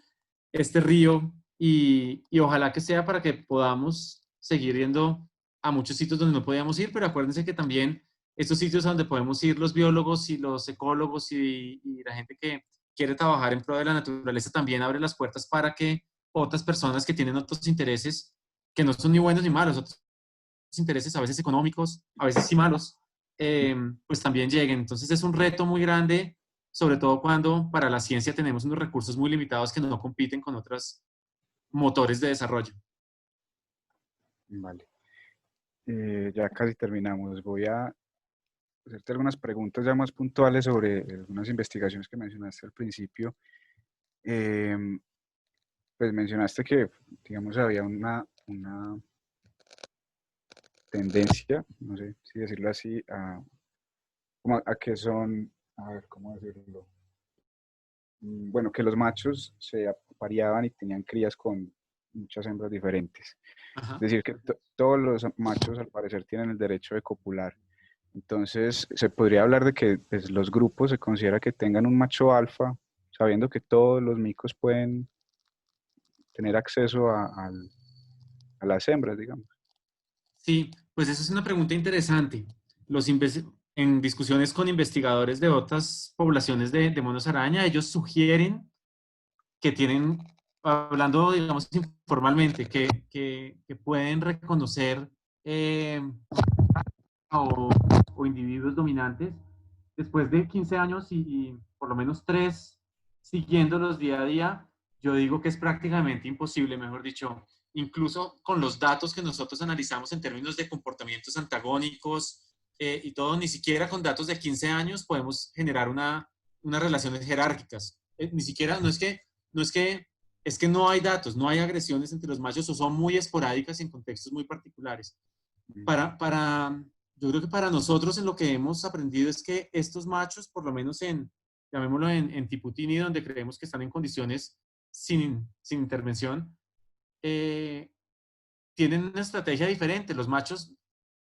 este río y ojalá que sea para que podamos seguir yendo a muchos sitios donde no podíamos ir, pero acuérdense que también estos sitios a donde podemos ir los biólogos y los ecólogos y la gente que quiere trabajar en pro de la naturaleza también abre las puertas para que otras personas que tienen otros intereses, que no son ni buenos ni malos, otros intereses a veces económicos, a veces sí malos, pues también lleguen. Entonces es un reto muy grande, sobre todo cuando para la ciencia tenemos unos recursos muy limitados que no compiten con otros motores de desarrollo. Vale. Ya casi terminamos. Voy a hacerte algunas preguntas ya más puntuales sobre algunas investigaciones que mencionaste al principio. Pues mencionaste que, digamos, había una tendencia, no sé si decirlo así, a que son, a ver, ¿cómo decirlo? Bueno, que los machos se apareaban y tenían crías con muchas hembras diferentes. Ajá. Es decir, que todos los machos al parecer tienen el derecho de copular. Entonces, se podría hablar de que pues, los grupos se considera que tengan un macho alfa, sabiendo que todos los micos pueden tener acceso a las hembras, digamos. Sí, pues esa es una pregunta interesante. En discusiones con investigadores de otras poblaciones de monos araña, ellos sugieren que tienen, hablando, digamos, informalmente, que pueden reconocer o, o individuos dominantes después de 15 años y por lo menos 3 siguiéndolos día a día. Yo digo que es prácticamente imposible, mejor dicho, incluso con los datos que nosotros analizamos en términos de comportamientos antagónicos y todo, ni siquiera con datos de 15 años podemos generar unas relaciones jerárquicas. Ni siquiera, es que no hay datos, no hay agresiones entre los machos o son muy esporádicas en contextos muy particulares. Yo creo que para nosotros en lo que hemos aprendido es que estos machos, por lo menos llamémoslo en Tiputini, donde creemos que están en condiciones sin intervención, tienen una estrategia diferente. Los machos,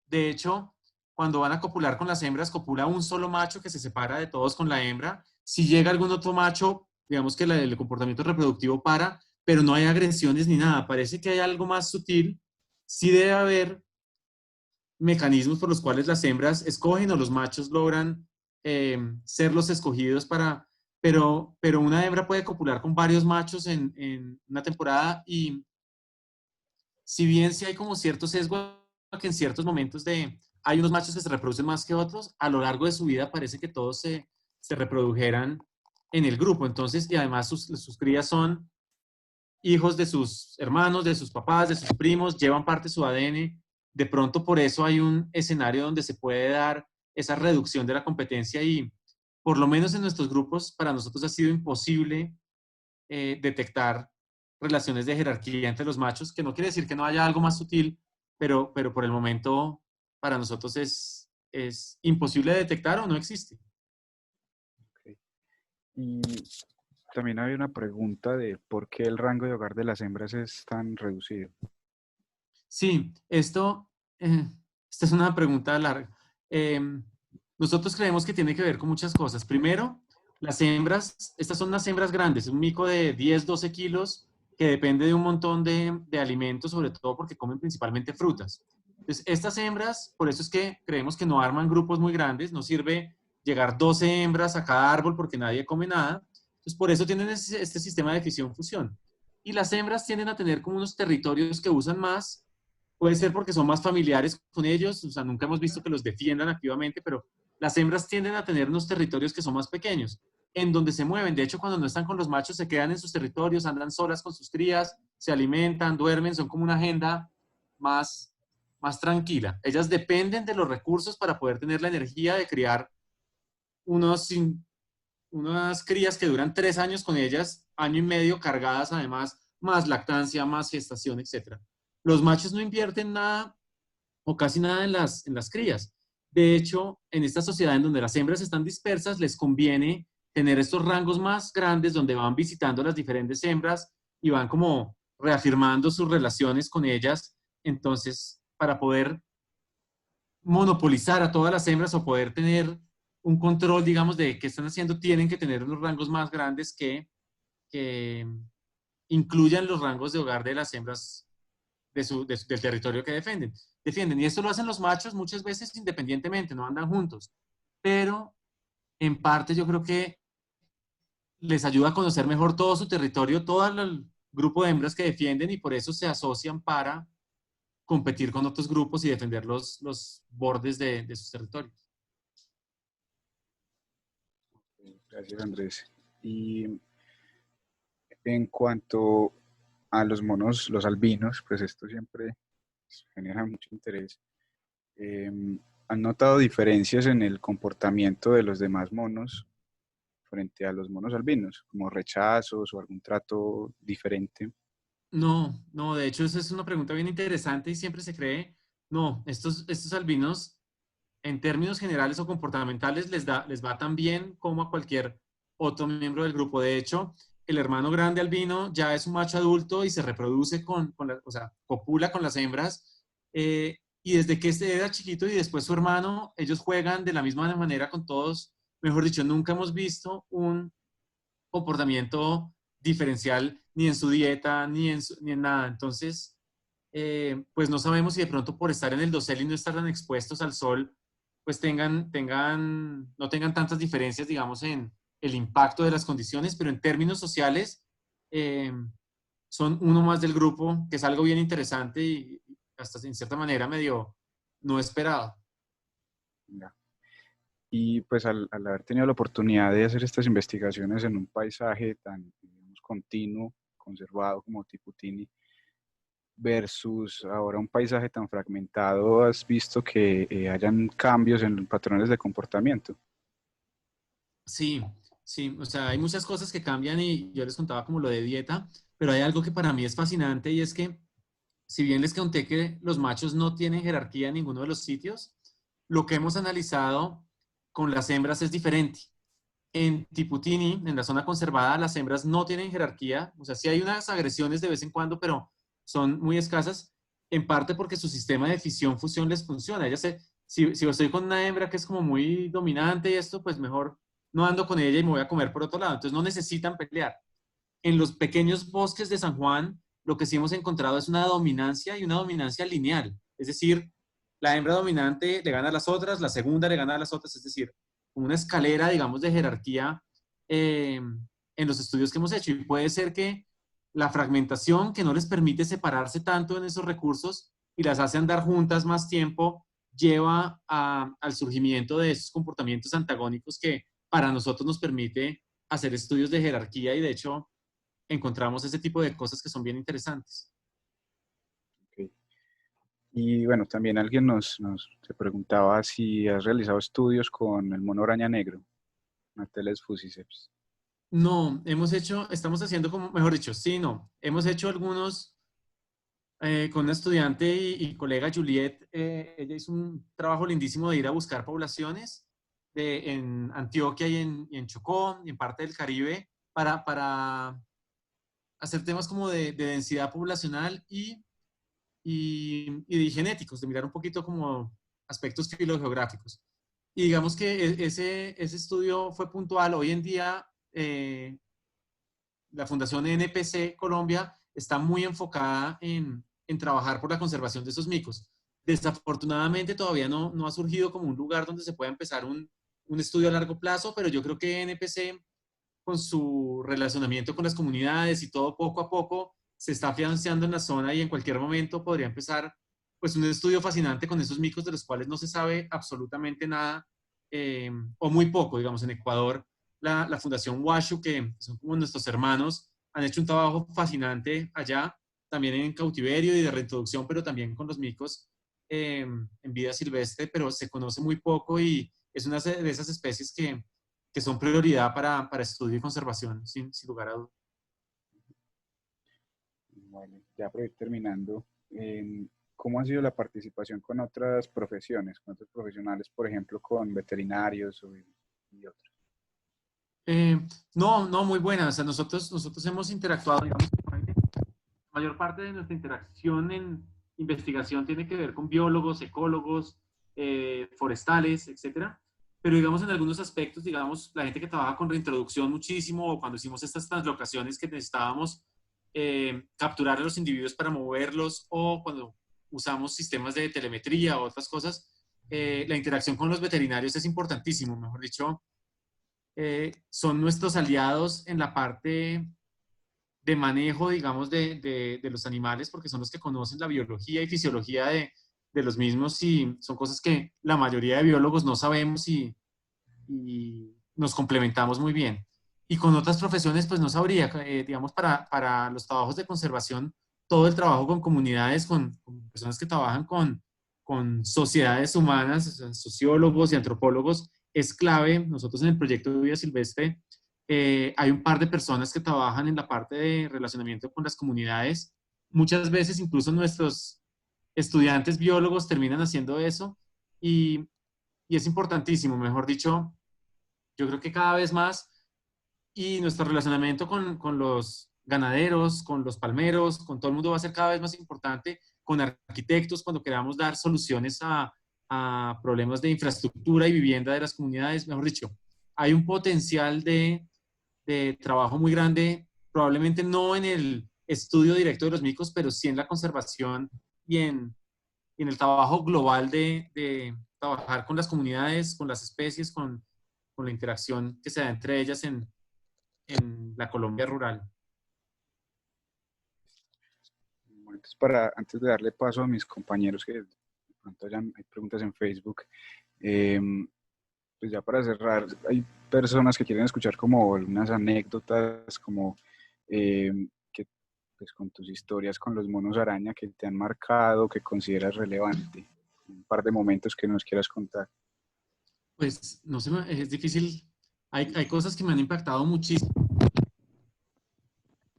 de hecho, cuando van a copular con las hembras, copula un solo macho que se separa de todos con la hembra. Si llega algún otro macho, digamos que el comportamiento reproductivo para, pero no hay agresiones ni nada. Parece que hay algo más sutil. Sí debe haber mecanismos por los cuales las hembras escogen o los machos logran ser los escogidos pero una hembra puede copular con varios machos en una temporada y si bien sí hay como cierto sesgo que en ciertos momentos hay unos machos que se reproducen más que otros, a lo largo de su vida parece que todos se reprodujeran en el grupo. Entonces, y además sus crías son hijos de sus hermanos, de sus papás, de sus primos, llevan parte de su ADN. De pronto por eso hay un escenario donde se puede dar esa reducción de la competencia y por lo menos en nuestros grupos para nosotros ha sido imposible detectar relaciones de jerarquía entre los machos, que no quiere decir que no haya algo más sutil, pero por el momento para nosotros es imposible de detectar o no existe. Okay. Y también hay una pregunta de por qué el rango de hogar de las hembras es tan reducido. Sí, esta es una pregunta larga. Nosotros creemos que tiene que ver con muchas cosas. Primero, las hembras, estas son unas hembras grandes, un mico de 10, 12 kilos, que depende de un montón de alimentos, sobre todo porque comen principalmente frutas. Entonces, estas hembras, por eso es que creemos que no arman grupos muy grandes, no sirve llegar 12 hembras a cada árbol porque nadie come nada. Entonces, por eso tienen este sistema de fisión-fusión. Y las hembras tienden a tener como unos territorios que usan más. Puede ser porque son más familiares con ellos, o sea, nunca hemos visto que los defiendan activamente, pero las hembras tienden a tener unos territorios que son más pequeños, en donde se mueven. De hecho, cuando no están con los machos, se quedan en sus territorios, andan solas con sus crías, se alimentan, duermen, son como una agenda más tranquila. Ellas dependen de los recursos para poder tener la energía de criar unas crías que duran 3 años con ellas, año y medio cargadas además, más lactancia, más gestación, etc. Los machos no invierten nada o casi nada en las crías. De hecho, en esta sociedad en donde las hembras están dispersas, les conviene tener estos rangos más grandes donde van visitando las diferentes hembras y van como reafirmando sus relaciones con ellas. Entonces, para poder monopolizar a todas las hembras o poder tener un control, digamos, de qué están haciendo, tienen que tener unos rangos más grandes que incluyan los rangos de hogar de las hembras del territorio que defienden. Y esto lo hacen los machos muchas veces independientemente, no andan juntos. Pero en parte yo creo que les ayuda a conocer mejor todo su territorio, todo el grupo de hembras que defienden y por eso se asocian para competir con otros grupos y defender los bordes de sus territorios. Gracias, Andrés. Y en cuanto a los monos, los albinos, pues esto siempre genera mucho interés. ¿Han notado diferencias en el comportamiento de los demás monos frente a los monos albinos, como rechazos o algún trato diferente? No, no, de hecho esa es una pregunta bien interesante y siempre se cree, no, estos albinos en términos generales o comportamentales les va tan bien como a cualquier otro miembro del grupo. De hecho, el hermano grande albino ya es un macho adulto y se reproduce o sea, copula con las hembras. Y desde que este era chiquito y después su hermano, ellos juegan de la misma manera con todos. Mejor dicho, nunca hemos visto un comportamiento diferencial ni en su dieta, ni en nada. Entonces, pues no sabemos si de pronto por estar en el dosel y no estar tan expuestos al sol, pues no tengan tantas diferencias, digamos, en el impacto de las condiciones, pero en términos sociales, eh, son uno más del grupo, que es algo bien interesante y hasta en cierta manera medio no esperado. Ya. Y pues al haber tenido la oportunidad de hacer estas investigaciones en un paisaje tan, digamos, continuo, conservado como Tiputini, versus ahora un paisaje tan fragmentado, ¿has visto que hayan cambios en los patrones de comportamiento? Sí, sí, o sea, hay muchas cosas que cambian y yo les contaba como lo de dieta, pero hay algo que para mí es fascinante y es que si bien les conté que los machos no tienen jerarquía en ninguno de los sitios, lo que hemos analizado con las hembras es diferente. En Tiputini, en la zona conservada, las hembras no tienen jerarquía, o sea, sí hay unas agresiones de vez en cuando, pero son muy escasas, en parte porque su sistema de fisión-fusión les funciona. Ella si yo estoy con una hembra que es como muy dominante y esto, pues mejor no ando con ella y me voy a comer por otro lado. Entonces no necesitan pelear. En los pequeños bosques de San Juan, lo que sí hemos encontrado es una dominancia y una dominancia lineal. Es decir, la hembra dominante le gana a las otras, la segunda le gana a las otras, es decir, una escalera, digamos, de jerarquía en los estudios que hemos hecho. Y puede ser que la fragmentación que no les permite separarse tanto en esos recursos y las hace andar juntas más tiempo, lleva al surgimiento de esos comportamientos antagónicos que para nosotros nos permite hacer estudios de jerarquía y de hecho encontramos ese tipo de cosas que son bien interesantes. Okay. Y bueno, también alguien se preguntaba si has realizado estudios con el mono araña negro, Nateles fusiceps. No, estamos haciendo como, mejor dicho, sí, no, hemos hecho algunos con una estudiante y colega Juliet, ella hizo un trabajo lindísimo de ir a buscar poblaciones en Antioquia y en Chocó y en parte del Caribe para hacer temas como de densidad poblacional y de genéticos, de mirar un poquito como aspectos filogeográficos. Y digamos que ese estudio fue puntual. Hoy en día, la Fundación NPC Colombia está muy enfocada en trabajar por la conservación de esos micos. Desafortunadamente todavía no ha surgido como un lugar donde se pueda empezar un estudio a largo plazo, pero yo creo que NPC, con su relacionamiento con las comunidades y todo poco a poco, se está afianzando en la zona y en cualquier momento podría empezar pues un estudio fascinante con esos micos de los cuales no se sabe absolutamente nada o muy poco, digamos, en Ecuador. La Fundación Washu, que son como nuestros hermanos, han hecho un trabajo fascinante allá, también en cautiverio y de reintroducción, pero también con los micos en vida silvestre, pero se conoce muy poco y es una de esas especies que son prioridad para estudio y conservación, sin lugar a dudas. Bueno, ya para ir terminando, ¿cómo ha sido la participación con otras profesiones, con otros profesionales, por ejemplo, con veterinarios y otros? No, muy buena. O sea, nosotros hemos interactuado, digamos, la mayor parte de nuestra interacción en investigación tiene que ver con biólogos, ecólogos, forestales, etcétera. Pero digamos en algunos aspectos, digamos, la gente que trabaja con reintroducción muchísimo, o cuando hicimos estas translocaciones que necesitábamos capturar a los individuos para moverlos, o cuando usamos sistemas de telemetría o otras cosas, la interacción con los veterinarios es importantísimo, mejor dicho, son nuestros aliados en la parte de manejo, digamos, de los animales, porque son los que conocen la biología y fisiología de los mismos, y son cosas que la mayoría de biólogos no sabemos, y nos complementamos muy bien. Y con otras profesiones, pues no sabría, digamos, para los trabajos de conservación, todo el trabajo con comunidades, con personas que trabajan con sociedades humanas, o sea, sociólogos y antropólogos, es clave. Nosotros en el proyecto de Vida Silvestre hay un par de personas que trabajan en la parte de relacionamiento con las comunidades. Muchas veces incluso nuestros estudiantes biólogos terminan haciendo eso, y, y es importantísimo, mejor dicho, yo creo que cada vez más, y nuestro relacionamiento con los ganaderos, con los palmeros, con todo el mundo va a ser cada vez más importante, con arquitectos cuando queramos dar soluciones a problemas de infraestructura y vivienda de las comunidades, mejor dicho, hay un potencial de trabajo muy grande, probablemente no en el estudio directo de los micos, pero sí en la conservación y en el trabajo global de trabajar con las comunidades, con las especies, con la interacción que se da entre ellas en la Colombia rural. Entonces, antes de darle paso a mis compañeros que de pronto hay preguntas en Facebook, pues ya para cerrar, hay personas que quieren escuchar como unas anécdotas, como que pues con tus historias con los monos araña que te han marcado, que consideras relevante. Un par de momentos que nos quieras contar. Pues no sé, es difícil. Hay cosas que me han impactado muchísimo.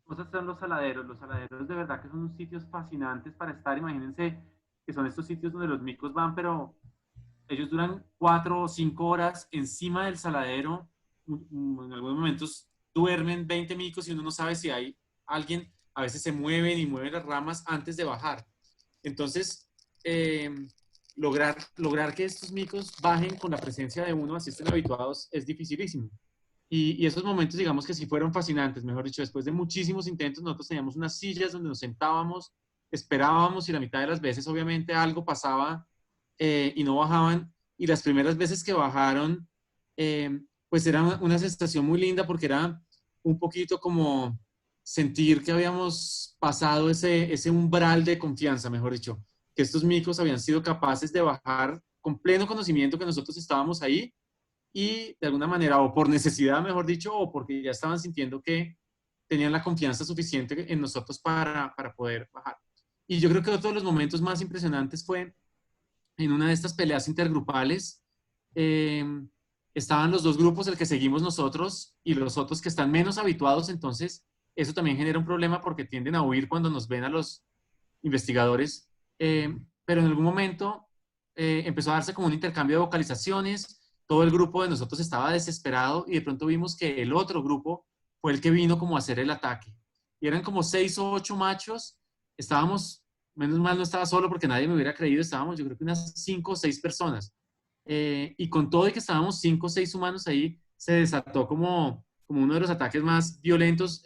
Cosas son los saladeros. Los saladeros de verdad que son unos sitios fascinantes para estar. Imagínense que son estos sitios donde los micos van, pero ellos duran 4 o 5 horas encima del saladero. En algunos momentos duermen 20 micos y uno no sabe si hay alguien. A veces se mueven y mueven las ramas antes de bajar. Entonces, lograr que estos micos bajen con la presencia de uno, así estén habituados, es dificilísimo. Y esos momentos, digamos que sí fueron fascinantes, mejor dicho, después de muchísimos intentos, nosotros teníamos unas sillas donde nos sentábamos, esperábamos, y la mitad de las veces obviamente algo pasaba y no bajaban, y las primeras veces que bajaron, pues era una sensación muy linda, porque era un poquito como sentir que habíamos pasado ese umbral de confianza, mejor dicho, que estos micos habían sido capaces de bajar con pleno conocimiento que nosotros estábamos ahí, y de alguna manera, o por necesidad, mejor dicho, o porque ya estaban sintiendo que tenían la confianza suficiente en nosotros para poder bajar. Y yo creo que otro de los momentos más impresionantes fue en una de estas peleas intergrupales. eh, Estaban los dos grupos, el que seguimos nosotros y los otros que están menos habituados, entonces eso también genera un problema porque tienden a huir cuando nos ven a los investigadores, pero en algún momento empezó a darse como un intercambio de vocalizaciones, todo el grupo de nosotros estaba desesperado y de pronto vimos que el otro grupo fue el que vino como a hacer el ataque. Y eran como 6 o 8 machos, estábamos, menos mal no estaba solo porque nadie me hubiera creído, estábamos yo creo que unas 5 o 6 personas. Y con todo y que estábamos 5 o 6 humanos ahí, se desató como uno de los ataques más violentos.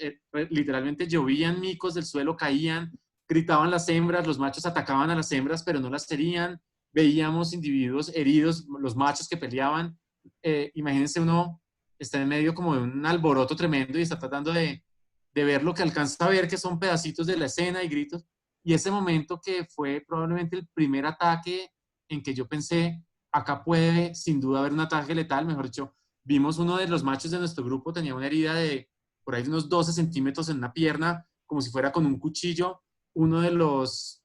Literalmente llovían micos del suelo, caían, gritaban las hembras, los machos atacaban a las hembras, pero no las herían. Veíamos individuos heridos, los machos que peleaban. Imagínense, uno está en medio como de un alboroto tremendo y está tratando de ver lo que alcanza a ver, que son pedacitos de la escena y gritos. Y ese momento que fue probablemente el primer ataque en que yo pensé, acá puede sin duda haber un ataque letal, mejor dicho, vimos uno de los machos de nuestro grupo, tenía una herida de por ahí de unos 12 centímetros en una pierna, como si fuera con un cuchillo. Uno de los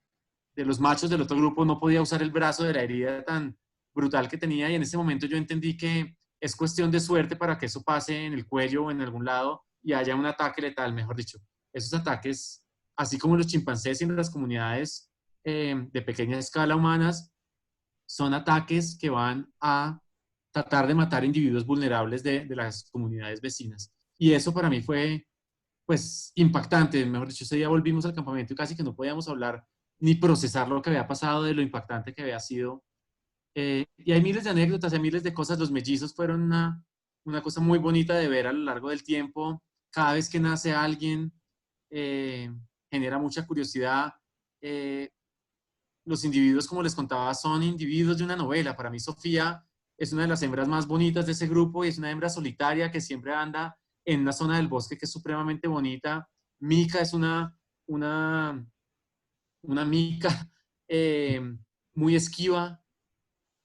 machos del otro grupo no podía usar el brazo de la herida tan brutal que tenía, y en ese momento yo entendí que es cuestión de suerte para que eso pase en el cuello o en algún lado y haya un ataque letal, mejor dicho. Esos ataques, así como los chimpancés en las comunidades de pequeña escala humanas, son ataques que van a tratar de matar individuos vulnerables de las comunidades vecinas. Y eso para mí fue, pues, impactante. Mejor dicho, ese día volvimos al campamento y casi que no podíamos hablar ni procesar lo que había pasado, de lo impactante que había sido Y hay miles de anécdotas, hay miles de cosas. Los mellizos fueron una cosa muy bonita de ver a lo largo del tiempo. Cada vez que nace alguien, genera mucha curiosidad. Los individuos, como les contaba, son individuos de una novela. Para mí, Sofía es una de las hembras más bonitas de ese grupo y es una hembra solitaria que siempre anda en una zona del bosque que es supremamente bonita. Mica es una mica muy esquiva,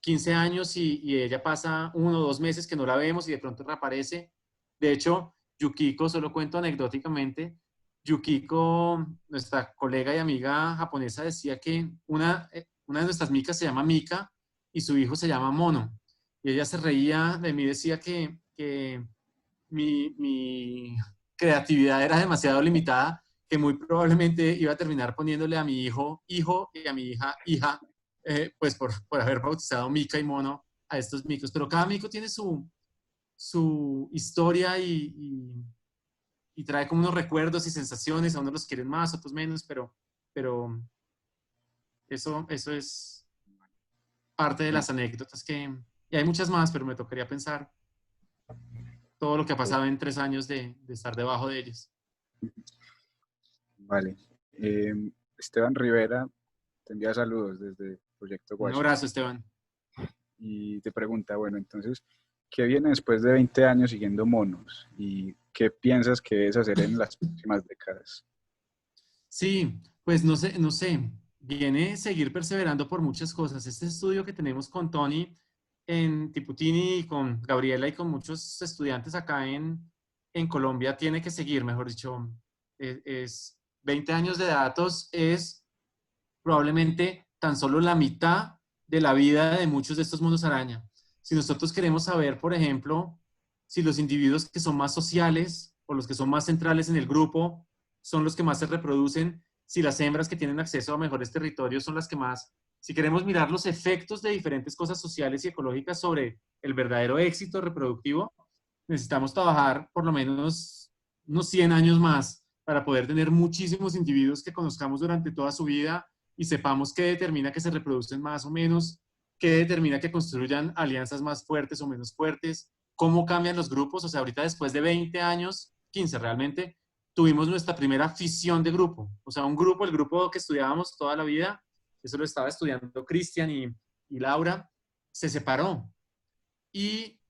15 años y ella pasa 1 o 2 meses que no la vemos y de pronto reaparece. De hecho, Yukiko, solo cuento anecdóticamente, Yukiko, nuestra colega y amiga japonesa, decía que una de nuestras micas se llama Mika y su hijo se llama Mono. Y ella se reía de mí, decía que mi creatividad era demasiado limitada, que muy probablemente iba a terminar poniéndole a mi hijo, hijo, y a mi hija, hija, pues por haber bautizado Mika y Mono a estos micos. Pero cada mico tiene su historia y trae como unos recuerdos y sensaciones, a unos los quieren más, otros menos, pero eso es parte de las anécdotas y hay muchas más, pero me tocaría pensar todo lo que ha pasado en 3 años de estar debajo de ellos. Vale. Esteban Rivera te envía saludos desde Proyecto Un Washington. abrazo, Esteban. Y te pregunta, bueno, entonces, ¿qué viene después de 20 años siguiendo monos? ¿Y qué piensas que debes hacer en las próximas décadas? Sí, pues no sé. Viene seguir perseverando por muchas cosas. Este estudio que tenemos con Tony en Tiputini y con Gabriela y con muchos estudiantes acá en Colombia tiene que seguir, mejor dicho. Es 20 años de datos es probablemente tan solo la mitad de la vida de muchos de estos monos araña. Si nosotros queremos saber, por ejemplo, si los individuos que son más sociales o los que son más centrales en el grupo son los que más se reproducen, si las hembras que tienen acceso a mejores territorios son las que más, si queremos mirar los efectos de diferentes cosas sociales y ecológicas sobre el verdadero éxito reproductivo, necesitamos trabajar por lo menos unos 100 años más para poder tener muchísimos individuos que conozcamos durante toda su vida y sepamos qué determina que se reproducen más o menos, qué determina que construyan alianzas más fuertes o menos fuertes, cómo cambian los grupos. O sea, ahorita después de 20 años, 15 realmente, tuvimos nuestra primera fisión de grupo. O sea, un grupo, el grupo que estudiábamos toda la vida, eso lo estaba estudiando Cristian y Laura, se separó. Y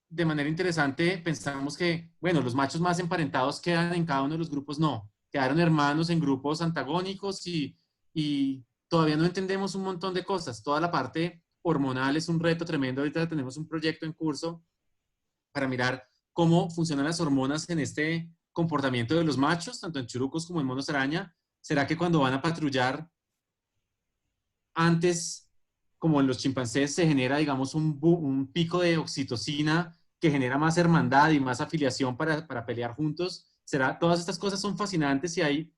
de manera interesante pensamos que, bueno, los machos más emparentados quedan en cada uno de los grupos, no. Quedaron hermanos en grupos antagónicos y todavía no entendemos un montón de cosas. Toda la parte hormonal es un reto tremendo. Ahorita tenemos un proyecto en curso para mirar cómo funcionan las hormonas en este comportamiento de los machos, tanto en churucos como en monos araña. ¿Será que cuando van a patrullar antes, como en los chimpancés, se genera, digamos, un pico de oxitocina que genera más hermandad y más afiliación para pelear juntos? Todas estas cosas son fascinantes y hay,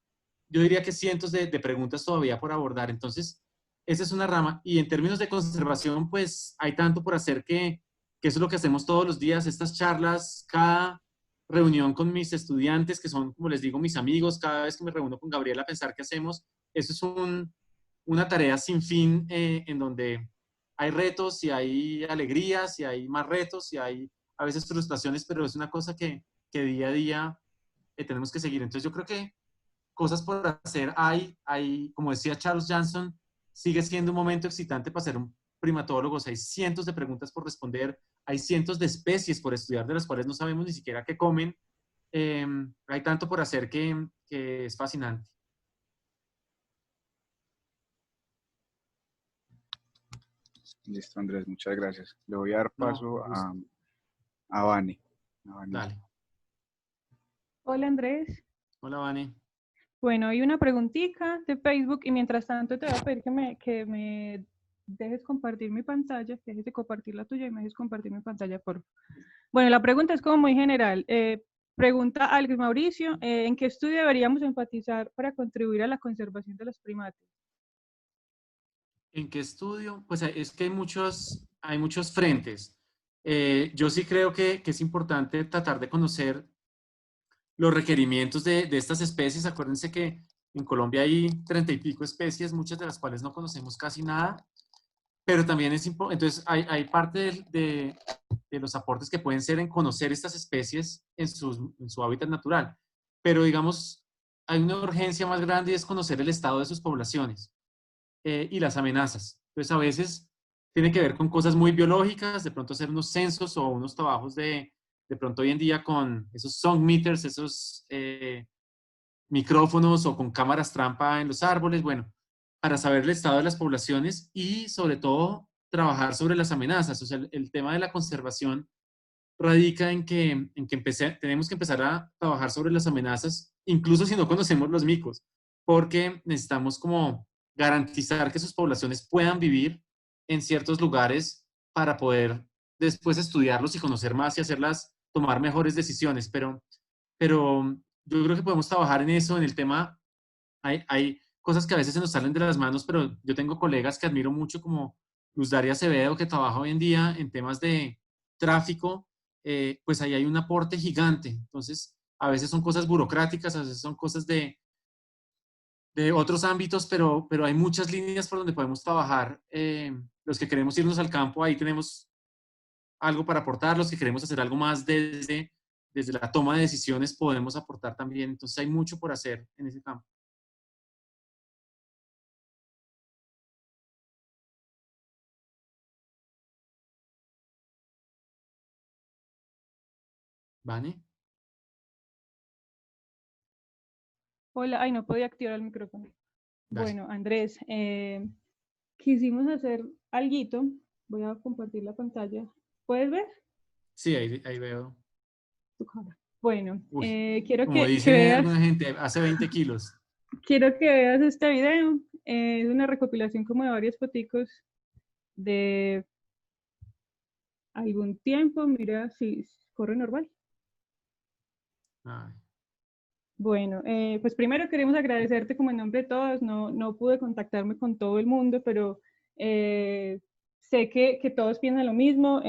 yo diría que cientos de preguntas todavía por abordar. Entonces, esa es una rama. Y en términos de conservación, pues hay tanto por hacer que eso es lo que hacemos todos los días, estas charlas, cada reunión con mis estudiantes, que son, como les digo, mis amigos, cada vez que me reúno con Gabriela a pensar qué hacemos, eso es una tarea sin fin en donde hay retos y hay alegrías y hay más retos y hay a veces frustraciones, pero es una cosa que día a día tenemos que seguir. Entonces yo creo que cosas por hacer hay, como decía Charles Janson, sigue siendo un momento excitante para ser un primatólogo. O sea, hay cientos de preguntas por responder, hay cientos de especies por estudiar de las cuales no sabemos ni siquiera qué comen. Hay tanto por hacer que es fascinante. Listo, Andrés, muchas gracias. Le voy a dar paso a Vane. Dale. Hola, Andrés. Hola, Vane. Bueno, hay una preguntita de Facebook y mientras tanto te voy a pedir que me dejes compartir mi pantalla, dejes de compartir la tuya y me dejes compartir mi pantalla, por favor. Bueno, la pregunta es como muy general. Pregunta Alex Mauricio, ¿en qué estudio deberíamos enfatizar para contribuir a la conservación de los primates? ¿En qué estudio? Pues es que hay muchos frentes. Yo sí creo que es importante tratar de conocer los requerimientos de estas especies. Acuérdense que en Colombia hay 30 y pico especies, muchas de las cuales no conocemos casi nada, pero también es importante, entonces hay parte de los aportes que pueden ser en conocer estas especies en su hábitat natural, pero digamos, hay una urgencia más grande y es conocer el estado de sus poblaciones y las amenazas. Entonces a veces tiene que ver con cosas muy biológicas, de pronto hacer unos censos o unos trabajos de pronto hoy en día con esos sound meters, esos micrófonos o con cámaras trampa en los árboles, bueno, para saber el estado de las poblaciones y sobre todo trabajar sobre las amenazas. O sea, el tema de la conservación radica en que tenemos que empezar a trabajar sobre las amenazas, incluso si no conocemos los micos, porque necesitamos como garantizar que sus poblaciones puedan vivir en ciertos lugares para poder después estudiarlos y conocer más y hacerlas tomar mejores decisiones. Pero yo creo que podemos trabajar en eso, en el tema. Hay cosas que a veces se nos salen de las manos, pero yo tengo colegas que admiro mucho como Luz Daria Acevedo, que trabaja hoy en día en temas de tráfico, pues ahí hay un aporte gigante. Entonces, a veces son cosas burocráticas, a veces son cosas de otros ámbitos, pero hay muchas líneas por donde podemos trabajar. Los que queremos irnos al campo, ahí tenemos algo para aportar. Los que queremos hacer algo más desde la toma de decisiones, podemos aportar también. Entonces, hay mucho por hacer en ese campo. ¿Vale? Hola, ay, no podía activar el micrófono. Dale. Bueno, Andrés, quisimos hacer alguito. Voy a compartir la pantalla. ¿Puedes ver Sí, ahí veo. tu cara? Bueno, Uy, quiero como que dice veas, alguna gente, hace 20 kilos. quiero que veas este video. Es una recopilación como de varios foticos de algún tiempo. Mira si corre normal. Ay, Bueno, pues primero queremos agradecerte como en nombre de todos. No pude contactarme con todo el mundo, pero sé que todos piensan lo mismo.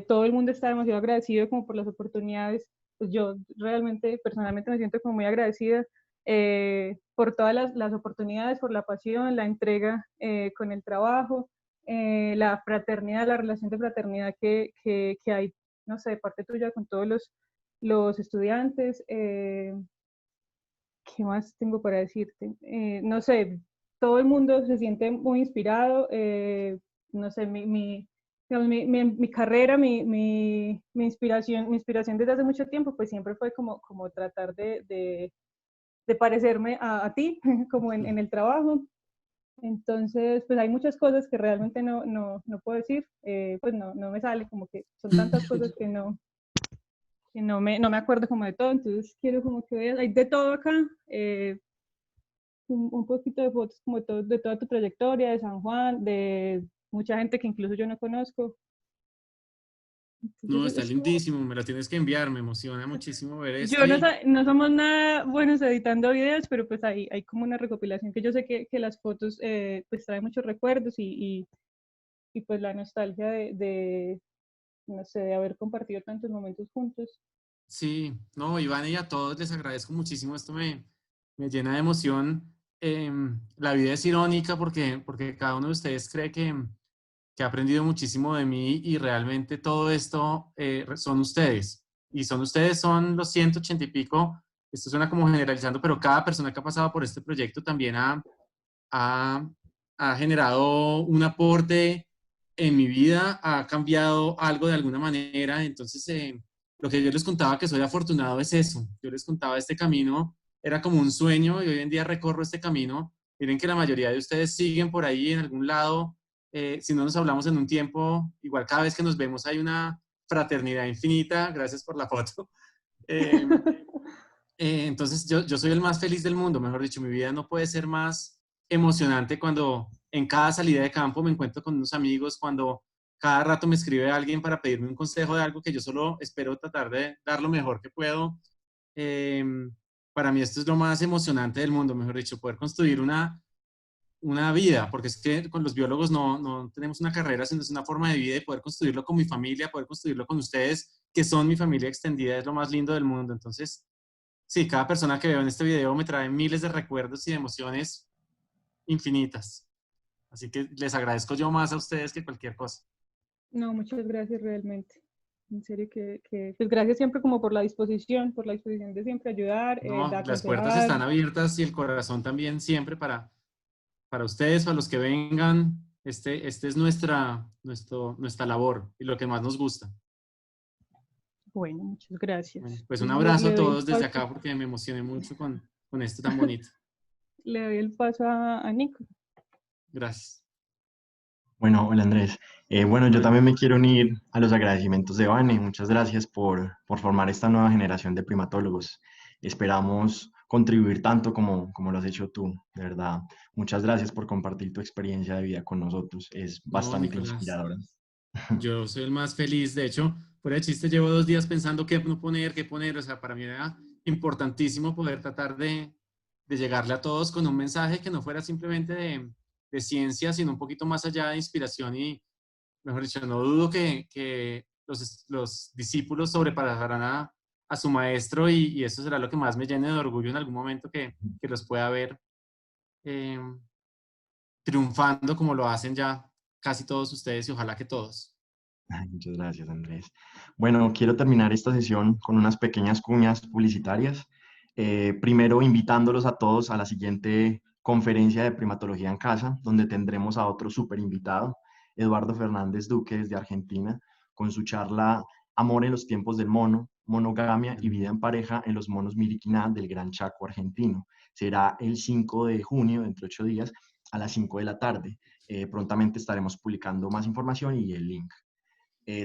Todo el mundo está demasiado agradecido como por las oportunidades. Pues yo realmente, personalmente me siento como muy agradecida por todas las oportunidades, por la pasión, la entrega con el trabajo, la fraternidad, la relación de fraternidad que hay, no sé, de parte tuya con todos los estudiantes. ¿Qué más tengo para decirte? No sé, todo el mundo se siente muy inspirado. No sé, digamos, mi carrera, mi inspiración desde hace mucho tiempo, pues siempre fue como tratar de parecerme a ti, como en el trabajo. Entonces, pues hay muchas cosas que realmente no puedo decir, pues no me sale, como que son tantas cosas que no me acuerdo como de todo, entonces quiero como que veas, hay de todo acá, un poquito de fotos como de toda tu trayectoria, de San Juan, de mucha gente que incluso yo no conozco. no, Entonces está es como, lindísimo, me lo tienes que enviar, me emociona muchísimo ver esto yo no, y no somos nada buenos editando videos, pero pues hay como una recopilación que yo sé que las fotos pues traen muchos recuerdos y pues la nostalgia no sé, de haber compartido tantos momentos juntos. sí, no, Iván y a todos les agradezco muchísimo, esto me llena de emoción. La vida es irónica porque cada uno de ustedes cree que ha aprendido muchísimo de mí y realmente todo esto son ustedes. Y son los 180 y pico, esto suena como generalizando, pero cada persona que ha pasado por este proyecto también ha, ha generado un aporte en mi vida, ha cambiado algo de alguna manera. Entonces, lo que yo les contaba que soy afortunado es eso. Yo les contaba este camino, era como un sueño y hoy en día recorro este camino. Miren que la mayoría de ustedes siguen por ahí en algún lado. Si no nos hablamos en un tiempo, igual cada vez que nos vemos hay una fraternidad infinita. Gracias por la foto. Eh, entonces yo soy el más feliz del mundo, mejor dicho, mi vida no puede ser más emocionante cuando en cada salida de campo me encuentro con unos amigos, cuando cada rato me escribe alguien para pedirme un consejo de algo que yo solo espero tratar de dar lo mejor que puedo. Eh, para mí esto es lo más emocionante del mundo, mejor dicho, poder construir una vida, porque es que con los biólogos no tenemos una carrera, sino es una forma de vida y poder construirlo con mi familia, poder construirlo con ustedes, que son mi familia extendida, es lo más lindo del mundo. Entonces, sí, cada persona que veo en este video me trae miles de recuerdos y de emociones infinitas. Así que les agradezco yo más a ustedes que cualquier cosa. No, muchas gracias realmente. En serio pues gracias siempre como por la disposición de siempre ayudar, No, de las puertas aconsejar. están abiertas y el corazón también siempre para ustedes, para los que vengan. Este es nuestra labor y lo que más nos gusta. Bueno, muchas Bueno, gracias. pues un Entonces abrazo a le doy el todos desde paso, acá porque me emocioné mucho con esto tan bonito. le doy el paso a Nico. Gracias. Bueno, hola Andrés. Bueno, yo también me quiero unir a los agradecimientos de Vane. Muchas gracias por formar esta nueva generación de primatólogos. Esperamos contribuir tanto como lo has hecho tú, de verdad. Muchas gracias por compartir tu experiencia de vida con nosotros. Es No, bastante Nicolás, inspiradora. yo soy el más feliz. De hecho, fuera de chiste, llevo 2 días pensando qué no poner, qué poner. O sea, para mí era importantísimo poder tratar de llegarle a todos con un mensaje que no fuera simplemente de ciencia, sino un poquito más allá de inspiración y, mejor dicho, no dudo que los discípulos sobrepasarán a su maestro y eso será lo que más me llene de orgullo en algún momento que los pueda ver eh, triunfando como lo hacen ya casi todos ustedes y ojalá que todos. Ay, muchas gracias, Andrés. Bueno, quiero terminar esta sesión con unas pequeñas cuñas publicitarias. Primero, invitándolos a todos a la siguiente conferencia de primatología en casa, donde tendremos a otro súper invitado, Eduardo Fernández Duque, desde Argentina, con su charla Amor en los tiempos del mono, monogamia y vida en pareja en los monos Miriquina del Gran Chaco argentino. Será el 5 de junio, dentro de 8 días, a las 5 de la tarde. Prontamente estaremos publicando más información y el link.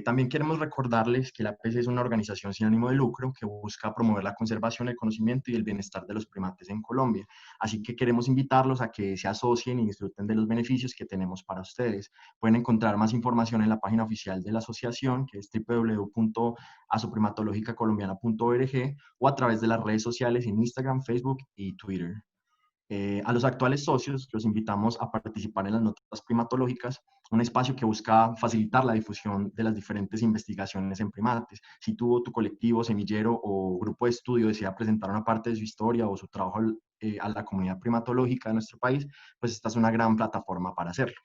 También queremos recordarles que la APC es una organización sin ánimo de lucro que busca promover la conservación, el conocimiento y el bienestar de los primates en Colombia. Así que queremos invitarlos a que se asocien y disfruten de los beneficios que tenemos para ustedes. Pueden encontrar más información en la página oficial de la asociación, que es www.asoprimatologicacolombiana.org, o a través de las redes sociales en Instagram, Facebook y Twitter. A los actuales socios los invitamos a participar en las notas primatológicas, un espacio que busca facilitar la difusión de las diferentes investigaciones en primates. Si tú, tu colectivo, semillero o grupo de estudio desea presentar una parte de su historia o su trabajo a la comunidad primatológica de nuestro país, pues esta es una gran plataforma para hacerlo.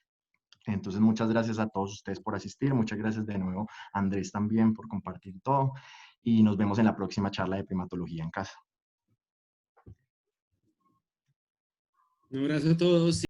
Entonces, muchas gracias a todos ustedes por asistir. Muchas gracias de nuevo a Andrés también por compartir todo. Y nos vemos en la próxima charla de primatología en casa. Un abrazo a todos.